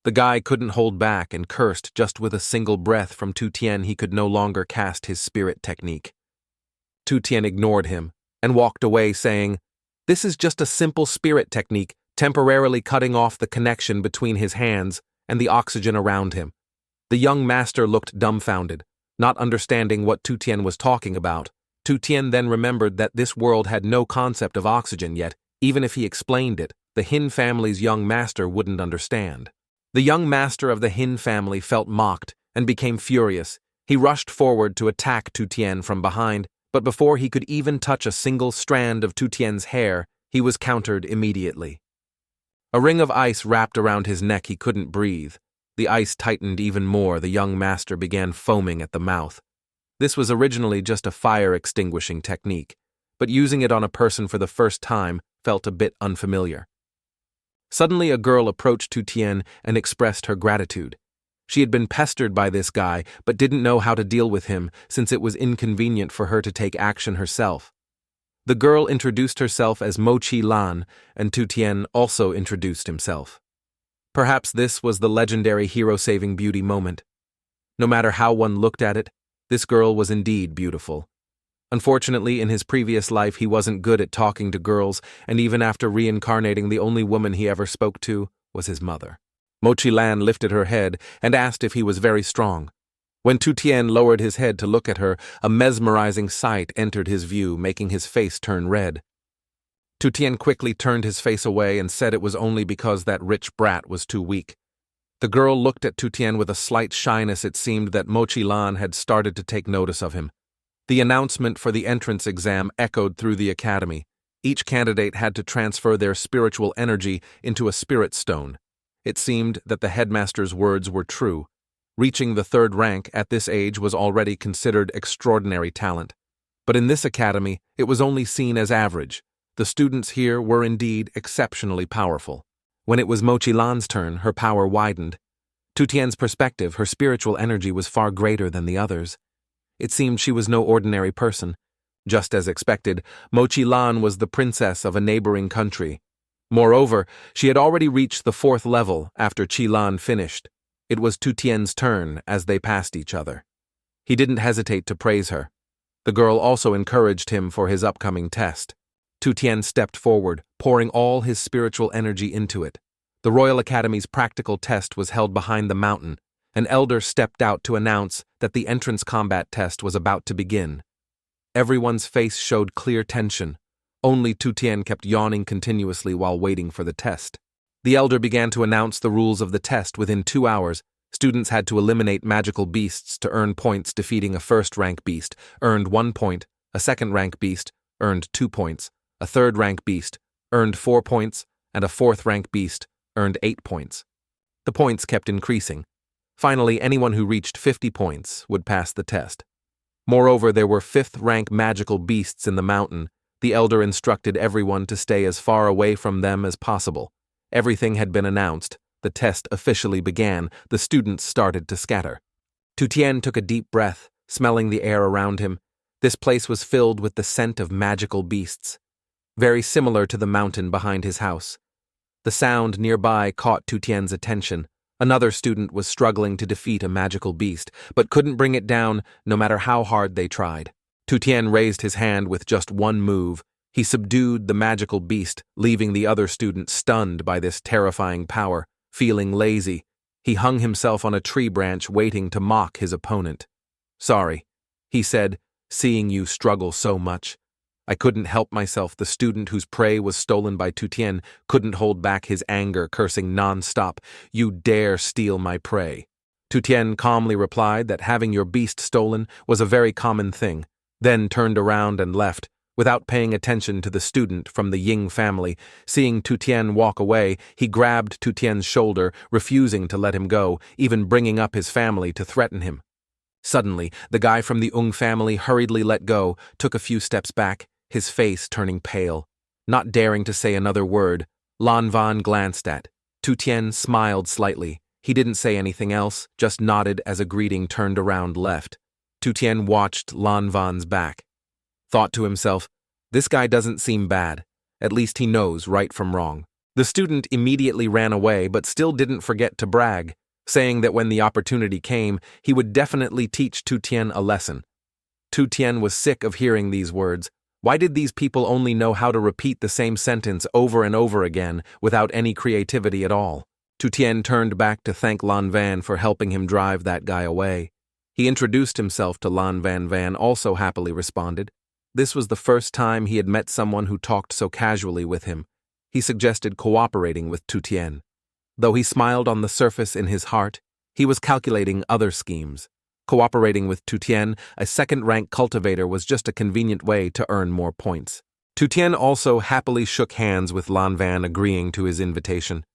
The guy couldn't hold back and cursed just with a single breath from Tu Tian. He could no longer cast his spirit technique. Tu Tian ignored him and walked away saying, "This is just a simple spirit technique, temporarily cutting off the connection between his hands and the oxygen around him." The young master looked dumbfounded, not understanding what Tu Tian was talking about. Tu Tian then remembered that this world had no concept of oxygen yet. Even if he explained it, the Hin family's young master wouldn't understand. The young master of the Hin family felt mocked and became furious. He rushed forward to attack Tu Tian from behind, but before he could even touch a single strand of Tu Tian's hair, he was countered immediately. A ring of ice wrapped around his neck. He couldn't breathe. The ice tightened even more. The young master began foaming at the mouth. This was originally just a fire-extinguishing technique, but using it on a person for the first time felt a bit unfamiliar. Suddenly a girl approached Tu Tian and expressed her gratitude. She had been pestered by this guy, but didn't know how to deal with him since it was inconvenient for her to take action herself. The girl introduced herself as Mochi Lan, and Tu Tian also introduced himself. Perhaps this was the legendary hero-saving beauty moment. No matter how one looked at it, this girl was indeed beautiful. Unfortunately, in his previous life, he wasn't good at talking to girls, and even after reincarnating, the only woman he ever spoke to was his mother. Mochi Lan lifted her head and asked if he was very strong. When Tu Tian lowered his head to look at her, a mesmerizing sight entered his view, making his face turn red. Tu Tian quickly turned his face away and said it was only because that rich brat was too weak. The girl looked at Tu Tian with a slight shyness. It seemed that Mochi Lan had started to take notice of him. The announcement for the entrance exam echoed through the academy. Each candidate had to transfer their spiritual energy into a spirit stone. It seemed that the headmaster's words were true. Reaching the third rank at this age was already considered extraordinary talent. But in this academy, it was only seen as average. The students here were indeed exceptionally powerful. When it was Mochi Lan's turn, her power widened. Tu Tian's perspective, her spiritual energy was far greater than the others. It seemed she was no ordinary person. Just as expected, Mochi Lan was the princess of a neighboring country. Moreover, she had already reached the 4th level after Chi Lan finished. It was Tu Tian's turn as they passed each other. He didn't hesitate to praise her. The girl also encouraged him for his upcoming test. Tu Tian stepped forward, pouring all his spiritual energy into it. The Royal Academy's practical test was held behind the mountain. An elder stepped out to announce that the entrance combat test was about to begin. Everyone's face showed clear tension. Only Tu Tian kept yawning continuously while waiting for the test. The elder began to announce the rules of the test. Within 2 hours, students had to eliminate magical beasts to earn points. Defeating a first-rank beast earned 1 point, a second-rank beast earned 2 points, a third-rank beast earned 4 points, and a fourth-rank beast earned 8 points. The points kept increasing. Finally, anyone who reached 50 points would pass the test. Moreover, there were 5th-rank magical beasts in the mountain. The elder instructed everyone to stay as far away from them as possible. Everything had been announced. The test officially began. The students started to scatter. Tu Tian took a deep breath, smelling the air around him. This place was filled with the scent of magical beasts, very similar to the mountain behind his house. The sound nearby caught Tu Tian's attention. Another student was struggling to defeat a magical beast, but couldn't bring it down no matter how hard they tried. Tu Tian raised his hand with just one move. He subdued the magical beast, leaving the other student stunned by this terrifying power. Feeling lazy, he hung himself on a tree branch waiting to mock his opponent. "Sorry," he said, "seeing you struggle so much. I couldn't help myself." The student whose prey was stolen by Tu Tian couldn't hold back his anger, cursing non-stop. "You dare steal my prey." Tu Tian calmly replied that having your beast stolen was a very common thing, then turned around and left, without paying attention to the student from the Ying family. Seeing Tu Tian walk away, he grabbed Tu Tian's shoulder, refusing to let him go, even bringing up his family to threaten him. Suddenly, the guy from the Ung family hurriedly let go, took a few steps back, his face turning pale. Not daring to say another word, Lan Van glanced at. Tu Tian smiled slightly. He didn't say anything else, just nodded as a greeting, turned around, left. Tu Tian watched Lan Van's back. Thought to himself, this guy doesn't seem bad. At least he knows right from wrong. The student immediately ran away but still didn't forget to brag, saying that when the opportunity came, he would definitely teach Tu Tian a lesson. Tu Tian was sick of hearing these words. Why did these people only know how to repeat the same sentence over and over again without any creativity at all? Tu Tian turned back to thank Lan Van for helping him drive that guy away. He introduced himself to Lan Van, also happily responded. This was the first time he had met someone who talked so casually with him. He suggested cooperating with Tu Tian. Though he smiled on the surface in his heart, he was calculating other schemes. Cooperating with Tu Tian, a second-rank cultivator, was just a convenient way to earn more points. Tu Tian also happily shook hands with Lan Van, agreeing to his invitation.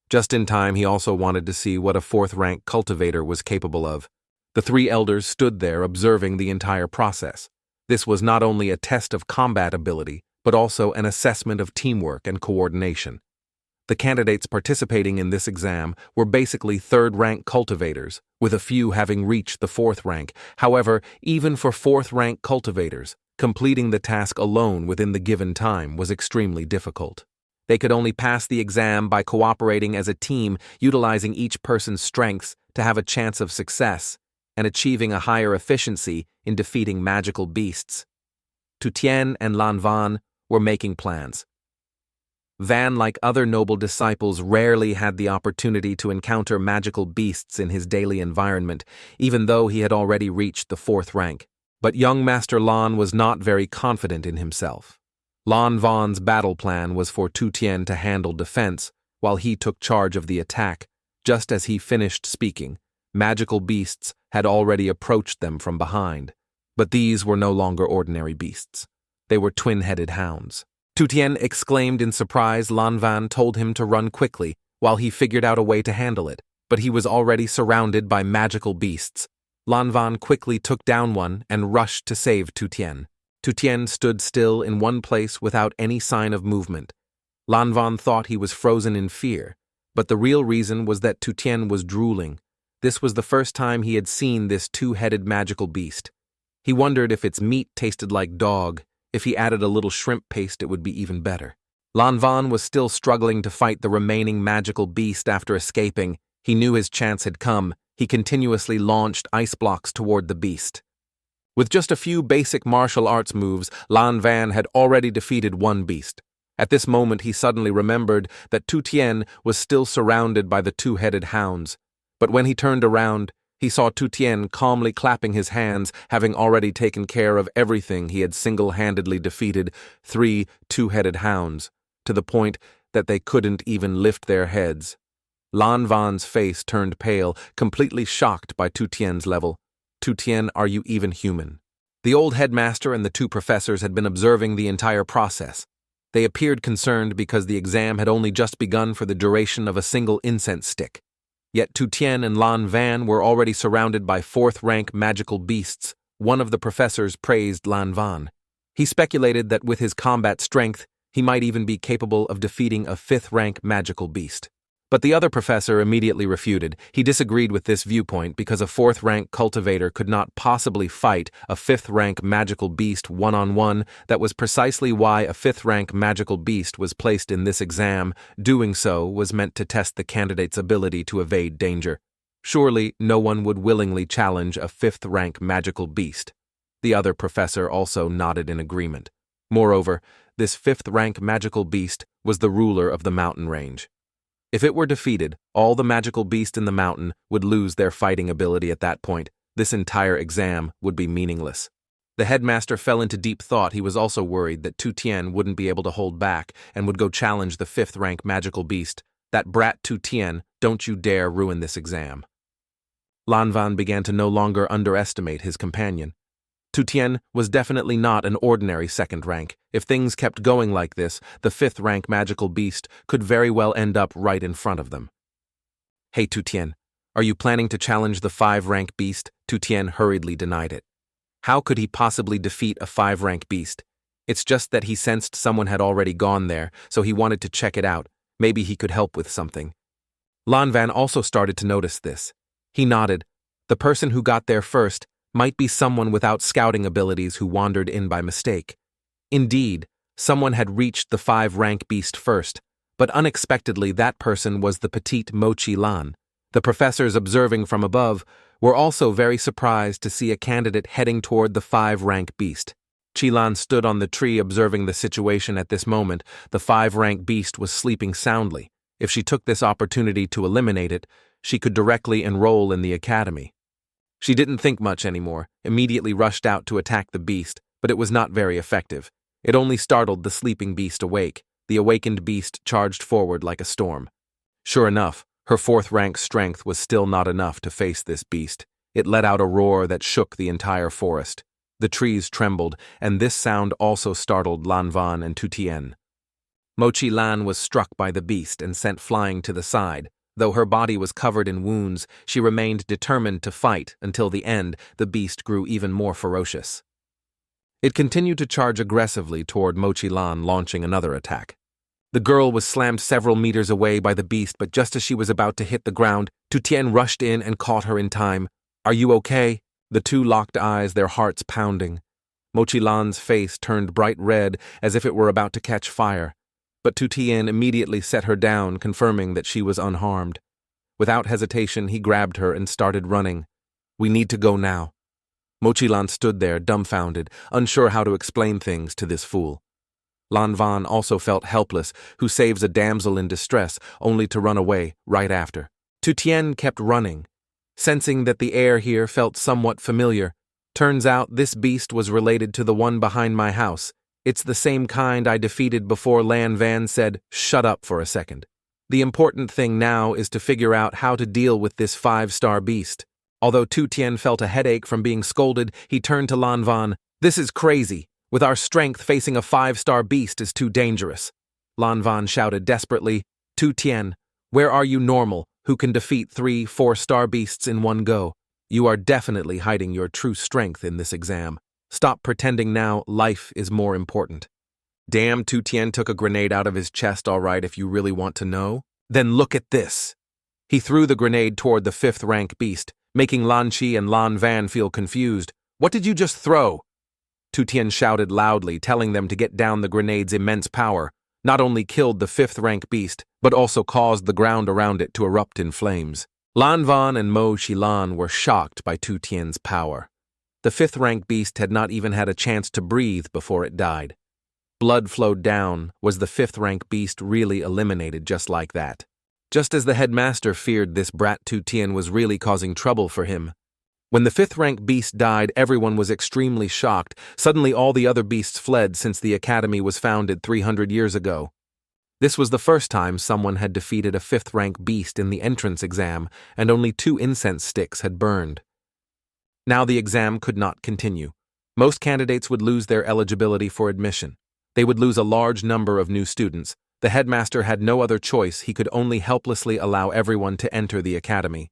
Just in time, he also wanted to see what a fourth-rank cultivator was capable of. The three elders stood there observing the entire process. This was not only a test of combat ability, but also an assessment of teamwork and coordination. The candidates participating in this exam were basically third-rank cultivators, with a few having reached the fourth rank. However, even for fourth-rank cultivators, completing the task alone within the given time was extremely difficult. They could only pass the exam by cooperating as a team, utilizing each person's strengths to have a chance of success, and achieving a higher efficiency in defeating magical beasts. Tu Tian and Lan Van were making plans. Van, like other noble disciples, rarely had the opportunity to encounter magical beasts in his daily environment, even though he had already reached the fourth rank. But young Master Lan was not very confident in himself. Lan Van's battle plan was for Tu Tian to handle defense, while he took charge of the attack. Just as he finished speaking, magical beasts had already approached them from behind. But these were no longer ordinary beasts. They were twin-headed hounds. Tu Tian exclaimed in surprise. Lan Van told him to run quickly while he figured out a way to handle it, but he was already surrounded by magical beasts. Lan Van quickly took down one and rushed to save Tu Tian. Tu Tian stood still in one place without any sign of movement. Lan Van thought he was frozen in fear, but the real reason was that Tu Tian was drooling. This was the first time he had seen this two-headed magical beast. He wondered if its meat tasted like dog. If he added a little shrimp paste, it would be even better. Lan Van was still struggling to fight the remaining magical beast after escaping. He knew his chance had come. He continuously launched ice blocks toward the beast. With just a few basic martial arts moves, Lan Van had already defeated one beast. At this moment, he suddenly remembered that Tu Tian was still surrounded by the two-headed hounds. But when he turned around, he saw Tu Tian calmly clapping his hands, having already taken care of everything. He had single-handedly defeated 3 two-headed hounds, to the point that they couldn't even lift their heads. Lan Van's face turned pale, completely shocked by Tu Tian's level. Tu Tian, are you even human? The old headmaster and the 2 professors had been observing the entire process. They appeared concerned because the exam had only just begun for the duration of a single incense stick. Yet Tu Tian and Lan Van were already surrounded by fourth-rank magical beasts. One of the professors praised Lan Van. He speculated that with his combat strength, he might even be capable of defeating a 5th-rank magical beast. But the other professor immediately refuted. He disagreed with this viewpoint because a 4th-rank cultivator could not possibly fight a 5th-rank magical beast one-on-one. That was precisely why a 5th-rank magical beast was placed in this exam. Doing so was meant to test the candidate's ability to evade danger. Surely no one would willingly challenge a 5th-rank magical beast. The other professor also nodded in agreement. Moreover, this 5th-rank magical beast was the ruler of the mountain range. If it were defeated, all the magical beasts in the mountain would lose their fighting ability at that point. This entire exam would be meaningless. The headmaster fell into deep thought. He was also worried that Tu Tian wouldn't be able to hold back and would go challenge the 5th-rank magical beast. That brat Tu Tian, don't you dare ruin this exam. Lan Van began to no longer underestimate his companion. Tu Tian was definitely not an ordinary 2nd rank. If things kept going like this, the 5th-rank magical beast could very well end up right in front of them. Hey Tu Tian, are you planning to challenge the 5-rank beast? Tu Tian hurriedly denied it. How could he possibly defeat a 5-rank beast? It's just that he sensed someone had already gone there, so he wanted to check it out. Maybe he could help with something. Lan Van also started to notice this. He nodded. The person who got there first might be someone without scouting abilities who wandered in by mistake. Indeed, someone had reached the 5-rank beast first, But unexpectedly that person was the petite Mochi Lan. The professors observing from above were also very surprised to see a candidate heading toward the 5-rank beast. Chilan stood on the tree observing the situation at this moment. The 5-rank beast was sleeping soundly. If she took this opportunity to eliminate it, she could directly enroll in the academy. She didn't think much anymore, immediately rushed out to attack the beast, but it was not very effective. It only startled the sleeping beast awake. The awakened beast charged forward like a storm. Sure enough, her 4th-rank strength was still not enough to face this beast. It let out a roar that shook the entire forest. The trees trembled, and this sound also startled Lan Van and Tu Tien. Mochi Lan was struck by the beast and sent flying to the side. Though her body was covered in wounds, she remained determined to fight until the end. The beast grew even more ferocious. It continued to charge aggressively toward Mochi Lan, launching another attack. The girl was slammed several meters away by the beast, but just as she was about to hit the ground, Tu Tien rushed in and caught her in time. "Are you okay?" The two locked eyes, their hearts pounding. Mochi Lan's face turned bright red as if it were about to catch fire. But Tu Tien immediately set her down, confirming that she was unharmed. Without hesitation, he grabbed her and started running. "We need to go now." Mochi Lan stood there, dumbfounded, unsure how to explain things to this fool. Lan Van also felt helpless, who saves a damsel in distress, only to run away right after. Tu Tien kept running, sensing that the air here felt somewhat familiar. Turns out this beast was related to the one behind my house. It's the same kind I defeated before Lan Van said, "Shut up for a second." The important thing now is to figure out how to deal with this 5-star beast. Although Tu Tien felt a headache from being scolded, he turned to Lan Van. "This is crazy. With our strength, facing a 5-star beast is too dangerous." Lan Van shouted desperately, "Tu Tien, where are you normal, who can defeat 3 4-star beasts in one go? You are definitely hiding your true strength in this exam. Stop pretending now, life is more important." "Damn," Tu Tien took a grenade out of his chest. "All right, if you really want to know. Then look at this." He threw the grenade toward the 5th-rank beast, making Lan Chi and Lan Van feel confused. "What did you just throw?" Tu Tien shouted loudly, telling them to get down. The grenade's immense power not only killed the 5th-rank beast, but also caused the ground around it to erupt in flames. Lan Van and Mo Shilan were shocked by Tu Tien's power. The 5th-rank beast had not even had a chance to breathe before it died. Blood flowed down. Was the 5th-rank beast really eliminated just like that? Just as the headmaster feared, this brat Tu Tien was really causing trouble for him. When the 5th-rank beast died, everyone was extremely shocked. Suddenly all the other beasts fled since the academy was founded 300 years ago. This was the first time someone had defeated a 5th-rank beast in the entrance exam, and only 2 incense sticks had burned. Now the exam could not continue. Most candidates would lose their eligibility for admission. They would lose a large number of new students. The headmaster had no other choice. He could only helplessly allow everyone to enter the academy.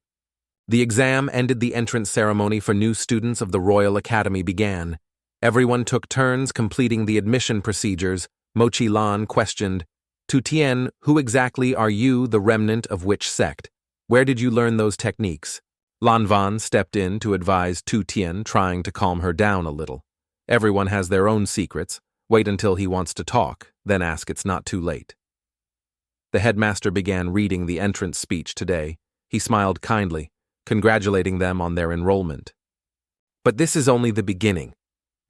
The exam ended. The entrance ceremony for new students of the Royal Academy began. Everyone took turns completing the admission procedures. Mochi Lan questioned, "Tu Tien, who exactly are you, the remnant of which sect? Where did you learn those techniques?" Lan Van stepped in to advise Tu Tien, trying to calm her down a little. Everyone has their own secrets. Wait until he wants to talk, then ask. It's not too late. The headmaster began reading the entrance speech today. He smiled kindly, congratulating them on their enrollment. But this is only the beginning.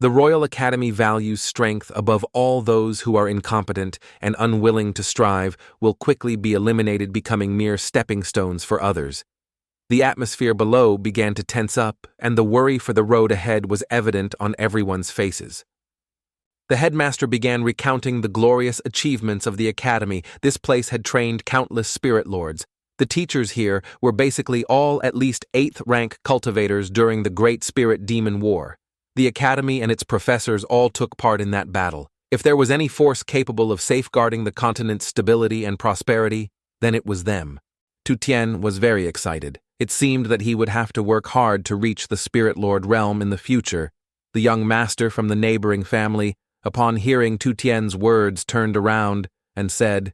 The Royal Academy values strength above all. Those who are incompetent and unwilling to strive will quickly be eliminated, becoming mere stepping stones for others. The atmosphere below began to tense up, and the worry for the road ahead was evident on everyone's faces. The headmaster began recounting the glorious achievements of the academy. This place had trained countless spirit lords. The teachers here were basically all at least 8th-rank cultivators during the Great Spirit Demon War. The academy and its professors all took part in that battle. If there was any force capable of safeguarding the continent's stability and prosperity, then it was them. Tu Tien was very excited. It seemed that he would have to work hard to reach the Spirit Lord realm in the future. The young master from the neighboring family, upon hearing Tu Tien's words, turned around and said,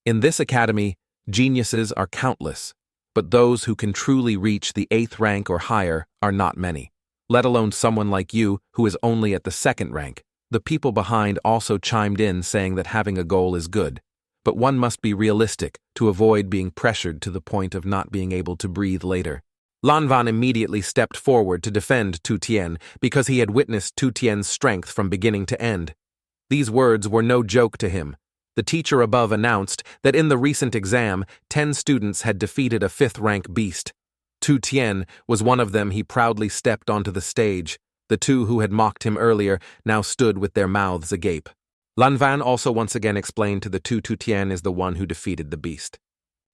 "In this academy, geniuses are countless, but those who can truly reach the 8th rank or higher are not many, let alone someone like you who is only at the 2nd rank. The people behind also chimed in, saying that having a goal is good, but one must be realistic to avoid being pressured to the point of not being able to breathe later. Lanvan immediately stepped forward to defend Tu Tien because he had witnessed Tu Tien's strength from beginning to end. These words were no joke to him. The teacher above announced that in the recent exam, 10 students had defeated a 5th-rank beast. Tu Tien was one of them. He proudly stepped onto the stage. The two who had mocked him earlier now stood with their mouths agape. Lanvan also once again explained to the two Tu Tien is the one who defeated the beast.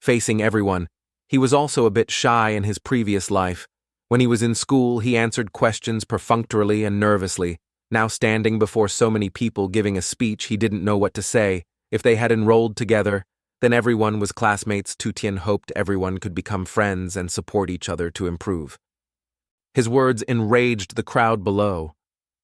Facing everyone, he was also a bit shy in his previous life. When he was in school, he answered questions perfunctorily and nervously. Now standing before so many people giving a speech, he didn't know what to say. If they had enrolled together, then everyone was classmates. Tu Tien hoped everyone could become friends and support each other to improve. His words enraged the crowd below.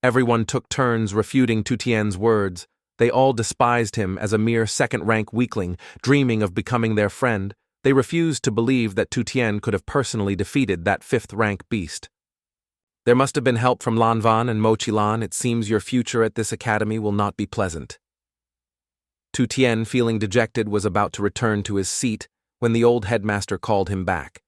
Everyone took turns refuting Tu Tien's words. They all despised him as a mere 2nd-rank weakling, dreaming of becoming their friend. They refused to believe that Tu Tien could have personally defeated that 5th-rank beast. There must have been help from Lanvan and Mochilan. It seems your future at this academy will not be pleasant. Tu Tien, feeling dejected, was about to return to his seat when the old headmaster called him back.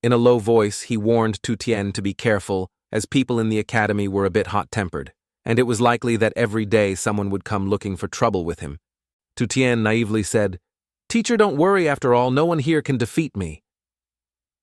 In a low voice, he warned Tu Tien to be careful, as people in the academy were a bit hot-tempered, and it was likely that every day someone would come looking for trouble with him. Tu Tien naively said, "Teacher, don't worry, after all, no one here can defeat me."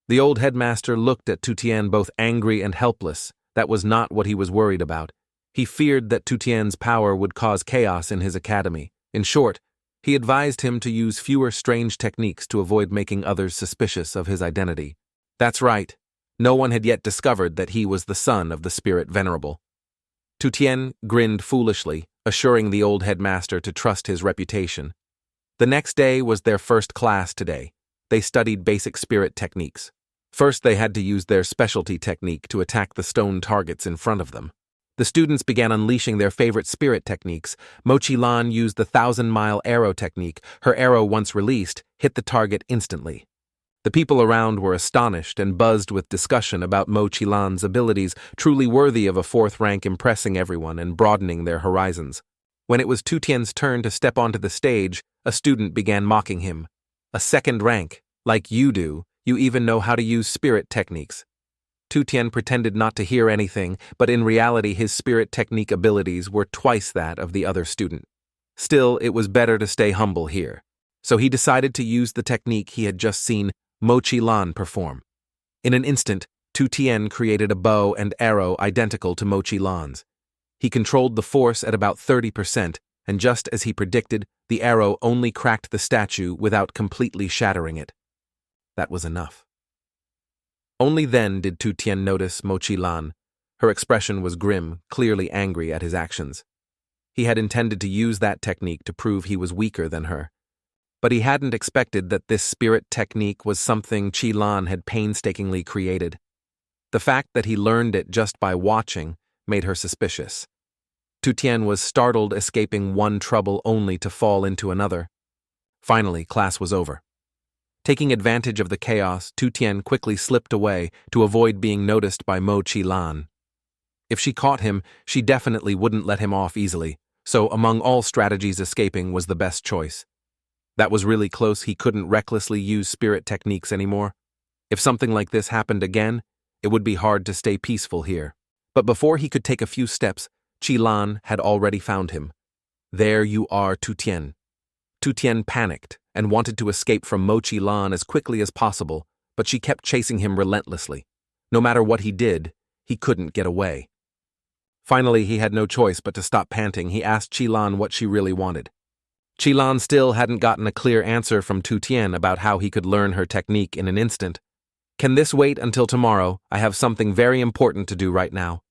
The old headmaster looked at Tu Tien both angry and helpless. That was not what he was worried about. He feared that Tu Tien's power would cause chaos in his academy. In short, he advised him to use fewer strange techniques to avoid making others suspicious of his identity. That's right. No one had yet discovered that he was the son of the spirit venerable. Tu Tien grinned foolishly, assuring the old headmaster to trust his reputation. The next day was their first class today. They studied basic spirit techniques. First, they had to use their specialty technique to attack the stone targets in front of them. The students began unleashing their favorite spirit techniques. Mochilan used the 1,000-mile arrow technique. Her arrow, once released, hit the target instantly. The people around were astonished and buzzed with discussion about Mochilan's abilities, truly worthy of a 4th rank, impressing everyone and broadening their horizons. When it was Tu Tien's turn to step onto the stage, a student began mocking him. "A 2nd rank, like you do, you even know how to use spirit techniques." Tu Tien pretended not to hear anything, but in reality his spirit technique abilities were twice that of the other student. Still, it was better to stay humble here. So he decided to use the technique he had just seen Mochilan perform. In an instant, Tu Tien created a bow and arrow identical to Mochilan's. He controlled the force at about 30%, and just as he predicted, the arrow only cracked the statue without completely shattering it. That was enough. Only then did Tu Tien notice Mochilan. Her expression was grim, clearly angry at his actions. He had intended to use that technique to prove he was weaker than her. But he hadn't expected that this spirit technique was something Chilan had painstakingly created. The fact that he learned it just by watching made her suspicious. Tu Tien was startled, escaping one trouble only to fall into another. Finally, class was over. Taking advantage of the chaos, Tu Tien quickly slipped away to avoid being noticed by Mochilan. If she caught him, she definitely wouldn't let him off easily, so among all strategies, escaping was the best choice. That was really close. He couldn't recklessly use spirit techniques anymore. If something like this happened again, it would be hard to stay peaceful here. But before he could take a few steps, Chilan had already found him. "There you are, Tu Tien." Tu Tien panicked and wanted to escape from Mochilan as quickly as possible, but she kept chasing him relentlessly. No matter what he did, he couldn't get away. Finally, he had no choice but to stop panting. He asked Chilan what she really wanted. Chilan still hadn't gotten a clear answer from Tu Tien about how he could learn her technique in an instant. "Can this wait until tomorrow? I have something very important to do right now."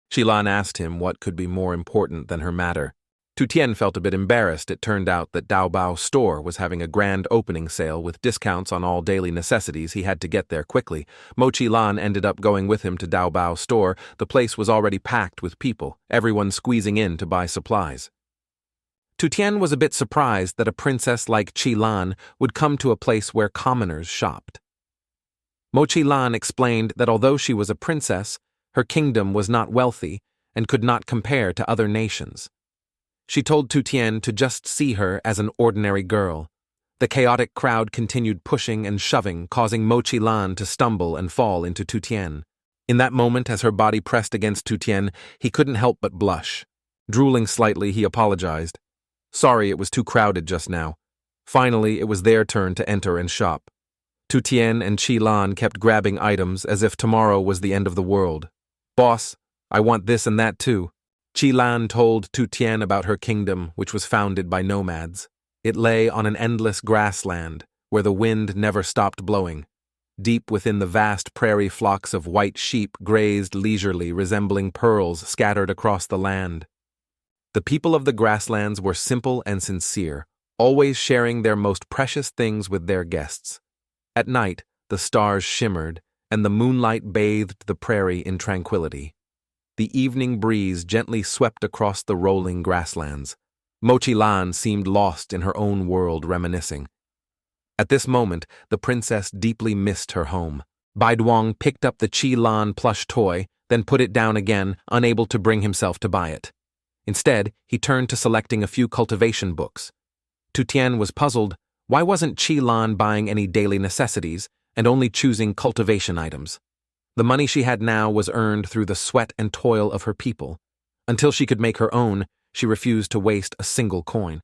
Chilan asked him what could be more important than her matter. Tu Tien felt a bit embarrassed. It turned out that Daobao's store was having a grand opening sale with discounts on all daily necessities. He had to get there quickly. Mochilan ended up going with him to Daobao's store. The place was already packed with people, everyone squeezing in to buy supplies. Tu Tien was a bit surprised that a princess like Chilan would come to a place where commoners shopped. Mochilan explained that although she was a princess, her kingdom was not wealthy and could not compare to other nations. She told Tu Tien to just see her as an ordinary girl. The chaotic crowd continued pushing and shoving, causing Mochi Lan to stumble and fall into Tu Tian. In that moment, as her body pressed against Tu Tian, he couldn't help but blush. Drooling slightly, he apologized. Sorry, it was too crowded just now. Finally, it was their turn to enter and shop. Tu Tian and Chi Lan kept grabbing items as if tomorrow was the end of the world. Boss, I want this and that too. Chi Lan told Tu Tian about her kingdom, which was founded by nomads. It lay on an endless grassland, where the wind never stopped blowing. Deep within the vast prairie, flocks of white sheep grazed leisurely, resembling pearls scattered across the land. The people of the grasslands were simple and sincere, always sharing their most precious things with their guests. At night, the stars shimmered, and the moonlight bathed the prairie in tranquility. The evening breeze gently swept across the rolling grasslands. Mochi Lan seemed lost in her own world, reminiscing. At this moment, the princess deeply missed her home. Baiduang picked up the Chi Lan plush toy, then put it down again, unable to bring himself to buy it. Instead, he turned to selecting a few cultivation books. Tu Tian was puzzled. Why wasn't Chi Lan buying any daily necessities and only choosing cultivation items? The money she had now was earned through the sweat and toil of her people. Until she could make her own, she refused to waste a single coin.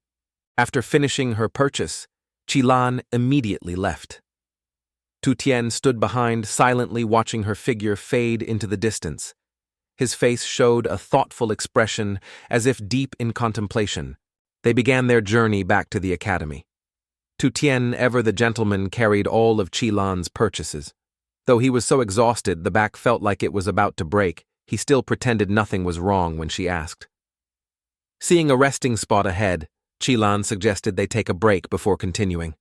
After finishing her purchase, Chi Lan immediately left. Tu Tian stood behind, silently watching her figure fade into the distance. His face showed a thoughtful expression, as if deep in contemplation. They began their journey back to the academy. Tu Tian, ever the gentleman, carried all of Chi Lan's purchases. Though he was so exhausted the back felt like it was about to break, he still pretended nothing was wrong when she asked. Seeing a resting spot ahead, Chi Lan suggested they take a break before continuing.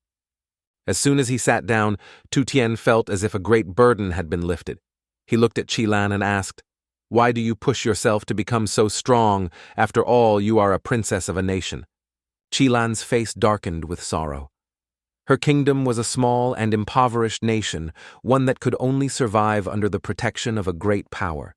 As soon as he sat down, Tu Tian felt as if a great burden had been lifted. He looked at Chi Lan and asked, "Why do you push yourself to become so strong? After all, you are a princess of a nation." Chi Lan's face darkened with sorrow. Her kingdom was a small and impoverished nation, one that could only survive under the protection of a great power.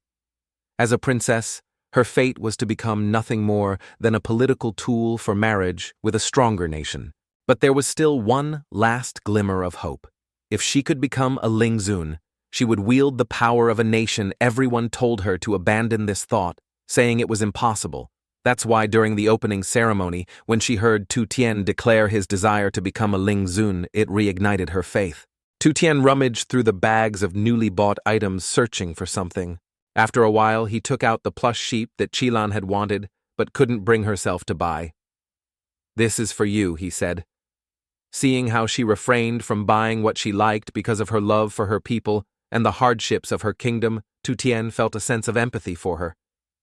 As a princess, her fate was to become nothing more than a political tool for marriage with a stronger nation. But there was still one last glimmer of hope. If she could become a Lingzun, she would wield the power of a nation. Everyone told her to abandon this thought, saying it was impossible. That's why during the opening ceremony, when she heard Tu Tian declare his desire to become a Lingzun, it reignited her faith. Tu Tian rummaged through the bags of newly bought items, searching for something. After a while, he took out the plush sheep that Chi Lan had wanted, but couldn't bring herself to buy. "This is for you," he said. Seeing how she refrained from buying what she liked because of her love for her people and the hardships of her kingdom, Tu Tian felt a sense of empathy for her.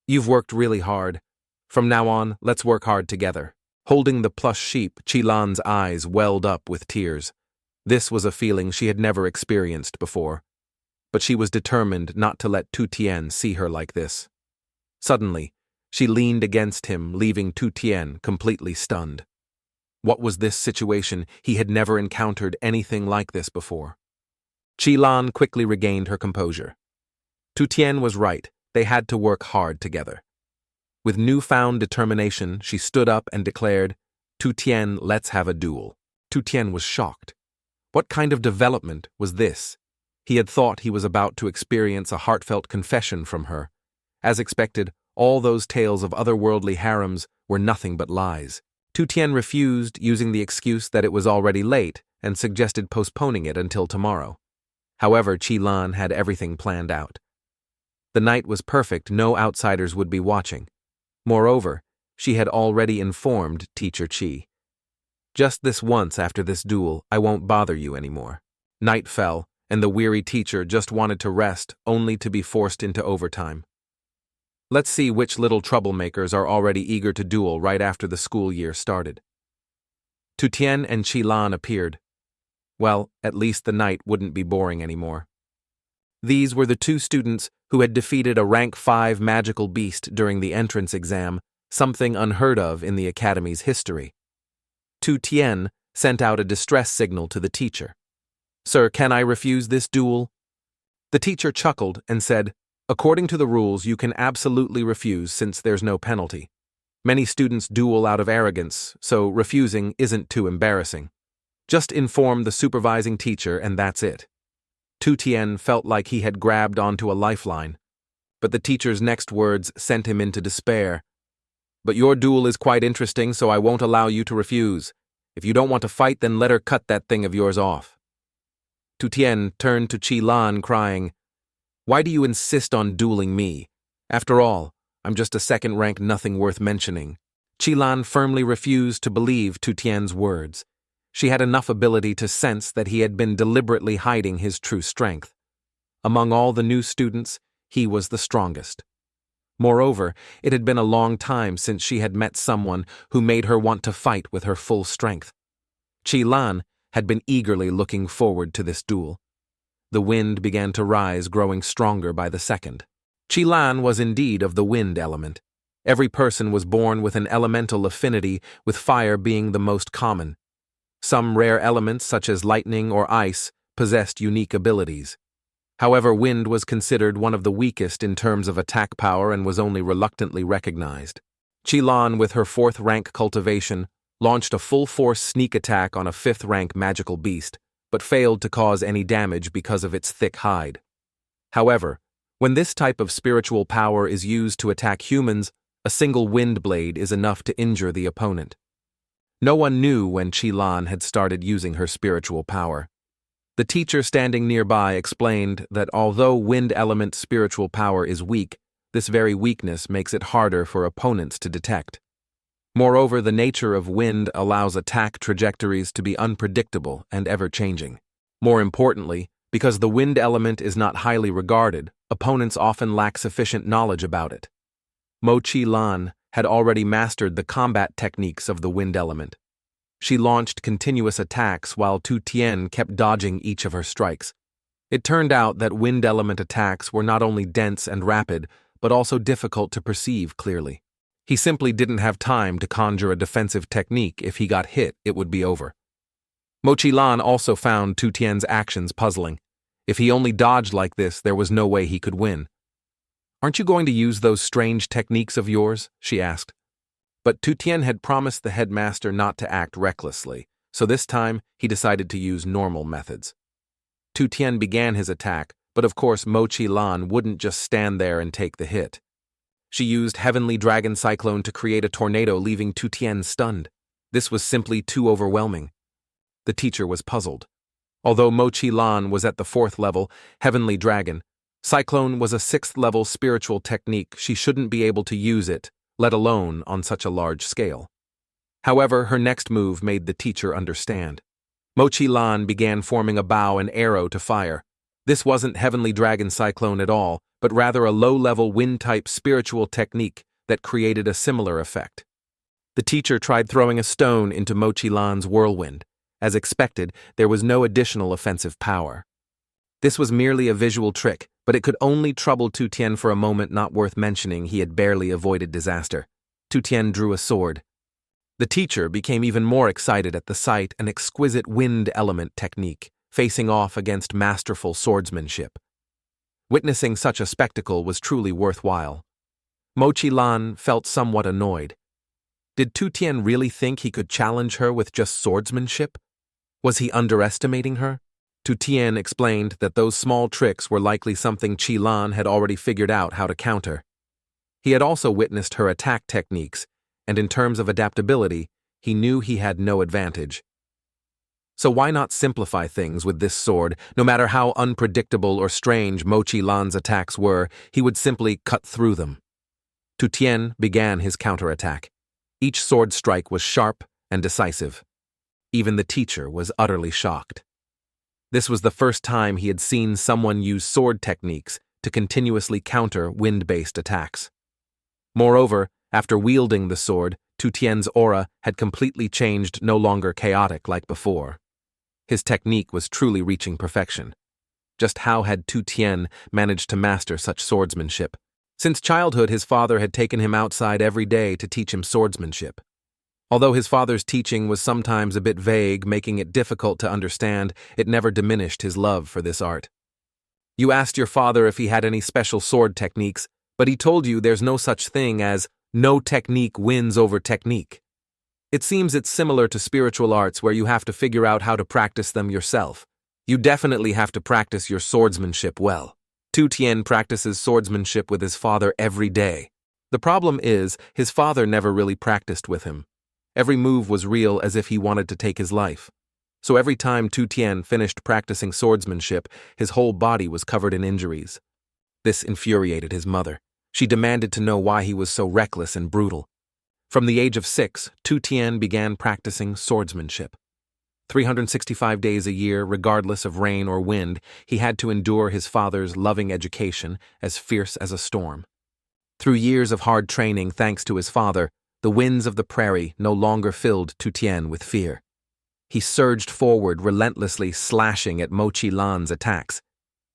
"You've worked really hard. From now on, let's work hard together." Holding the plush sheep, Chi Lan's eyes welled up with tears. This was a feeling she had never experienced before. But she was determined not to let Tu Tian see her like this. Suddenly, she leaned against him, leaving Tu Tian completely stunned. What was this situation? He had never encountered anything like this before. Chi Lan quickly regained her composure. Tu Tian was right. They had to work hard together. With newfound determination, she stood up and declared, "Tu Tian, let's have a duel." Tu Tian was shocked. What kind of development was this? He had thought he was about to experience a heartfelt confession from her. As expected, all those tales of otherworldly harems were nothing but lies. Tu Tian refused, using the excuse that it was already late, and suggested postponing it until tomorrow. However, Chi Lan had everything planned out. The night was perfect, no outsiders would be watching. Moreover, she had already informed Teacher Chi. "Just this once after this duel, I won't bother you anymore." Night fell, and the weary teacher just wanted to rest, only to be forced into overtime. Let's see which little troublemakers are already eager to duel right after the school year started. Tu Tian and Chi Lan appeared. Well, at least the night wouldn't be boring anymore. These were the two students who had defeated a rank 5 magical beast during the entrance exam, something unheard of in the academy's history. Tu Tian sent out a distress signal to the teacher. "Sir, can I refuse this duel?" The teacher chuckled and said, "According to the rules, you can absolutely refuse since there's no penalty. Many students duel out of arrogance, so refusing isn't too embarrassing." Just inform the supervising teacher and that's it. Tu Tian felt like he had grabbed onto a lifeline. But the teacher's next words sent him into despair. But your duel is quite interesting, so I won't allow you to refuse. If you don't want to fight, then let her cut that thing of yours off. Tu Tian turned to Qi Lan, crying, Why do you insist on dueling me? After all, I'm just a second-rank nothing worth mentioning. Qi Lan firmly refused to believe Tu Tian's words. She had enough ability to sense that he had been deliberately hiding his true strength. Among all the new students, he was the strongest. Moreover, it had been a long time since she had met someone who made her want to fight with her full strength. Qi Lan had been eagerly looking forward to this duel. The wind began to rise, growing stronger by the second. Qi Lan was indeed of the wind element. Every person was born with an elemental affinity, with fire being the most common. Some rare elements, such as lightning or ice, possessed unique abilities. However, wind was considered one of the weakest in terms of attack power and was only reluctantly recognized. Qi Lan, with her 4th rank cultivation, launched a full-force sneak attack on a 5th rank magical beast, but failed to cause any damage because of its thick hide. However, when this type of spiritual power is used to attack humans, a single wind blade is enough to injure the opponent. No one knew when Qi Lan had started using her spiritual power. The teacher standing nearby explained that although wind element spiritual power is weak, this very weakness makes it harder for opponents to detect. Moreover, the nature of wind allows attack trajectories to be unpredictable and ever-changing. More importantly, because the wind element is not highly regarded, opponents often lack sufficient knowledge about it. Qi Lan had already mastered the combat techniques of the wind element. She launched continuous attacks while Tu Tian kept dodging each of her strikes. It turned out that wind element attacks were not only dense and rapid, but also difficult to perceive clearly. He simply didn't have time to conjure a defensive technique. If he got hit, it would be over. Qi Lan also found Tu Tian's actions puzzling. If he only dodged like this, there was no way he could win. Aren't you going to use those strange techniques of yours? She asked. But Tu Tian had promised the headmaster not to act recklessly, so this time he decided to use normal methods. Tu Tian began his attack, but of course Qi Lan wouldn't just stand there and take the hit. She used Heavenly Dragon Cyclone to create a tornado, leaving Tu Tian stunned. This was simply too overwhelming. The teacher was puzzled. Although Qi Lan was at the 4th level, Heavenly Dragon, Cyclone was a 6th level spiritual technique. She shouldn't be able to use it, let alone on such a large scale. However, her next move made the teacher understand. Qi Lan began forming a bow and arrow to fire. This wasn't Heavenly Dragon Cyclone at all, but rather a low-level wind-type spiritual technique that created a similar effect. The teacher tried throwing a stone into Qi Lan's whirlwind. As expected, there was no additional offensive power. This was merely a visual trick, but it could only trouble Tu Tian for a moment. Not worth mentioning, he had barely avoided disaster. Tu Tian drew a sword. The teacher became even more excited at the sight, an exquisite wind element technique, facing off against masterful swordsmanship. Witnessing such a spectacle was truly worthwhile. Qi Lan felt somewhat annoyed. Did Tu Tian really think he could challenge her with just swordsmanship? Was he underestimating her? Tu Tian explained that those small tricks were likely something Qi Lan had already figured out how to counter. He had also witnessed her attack techniques, and in terms of adaptability, he knew he had no advantage. So why not simplify things with this sword? No matter how unpredictable or strange Qi Lan's attacks were, he would simply cut through them. Tu Tian began his counterattack. Each sword strike was sharp and decisive. Even the teacher was utterly shocked. This was the first time he had seen someone use sword techniques to continuously counter wind-based attacks. Moreover, after wielding the sword, Tu Tian's aura had completely changed, no longer chaotic like before. His technique was truly reaching perfection. Just how had Tu Tian managed to master such swordsmanship? Since childhood, his father had taken him outside every day to teach him swordsmanship. Although his father's teaching was sometimes a bit vague, making it difficult to understand, it never diminished his love for this art. You asked your father if he had any special sword techniques, but he told you there's no such thing as no technique wins over technique. It seems it's similar to spiritual arts where you have to figure out how to practice them yourself. You definitely have to practice your swordsmanship well. Tu Tian practices swordsmanship with his father every day. The problem is, his father never really practiced with him. Every move was real as if he wanted to take his life. So every time Tu Tian finished practicing swordsmanship, his whole body was covered in injuries. This infuriated his mother. She demanded to know why he was so reckless and brutal. From the age of 6, Tu Tian began practicing swordsmanship. 365 days a year, regardless of rain or wind, he had to endure his father's loving education, as fierce as a storm. Through years of hard training thanks to his father, the winds of the prairie no longer filled Tu Tian with fear. He surged forward, relentlessly slashing at Mochi Lan's attacks.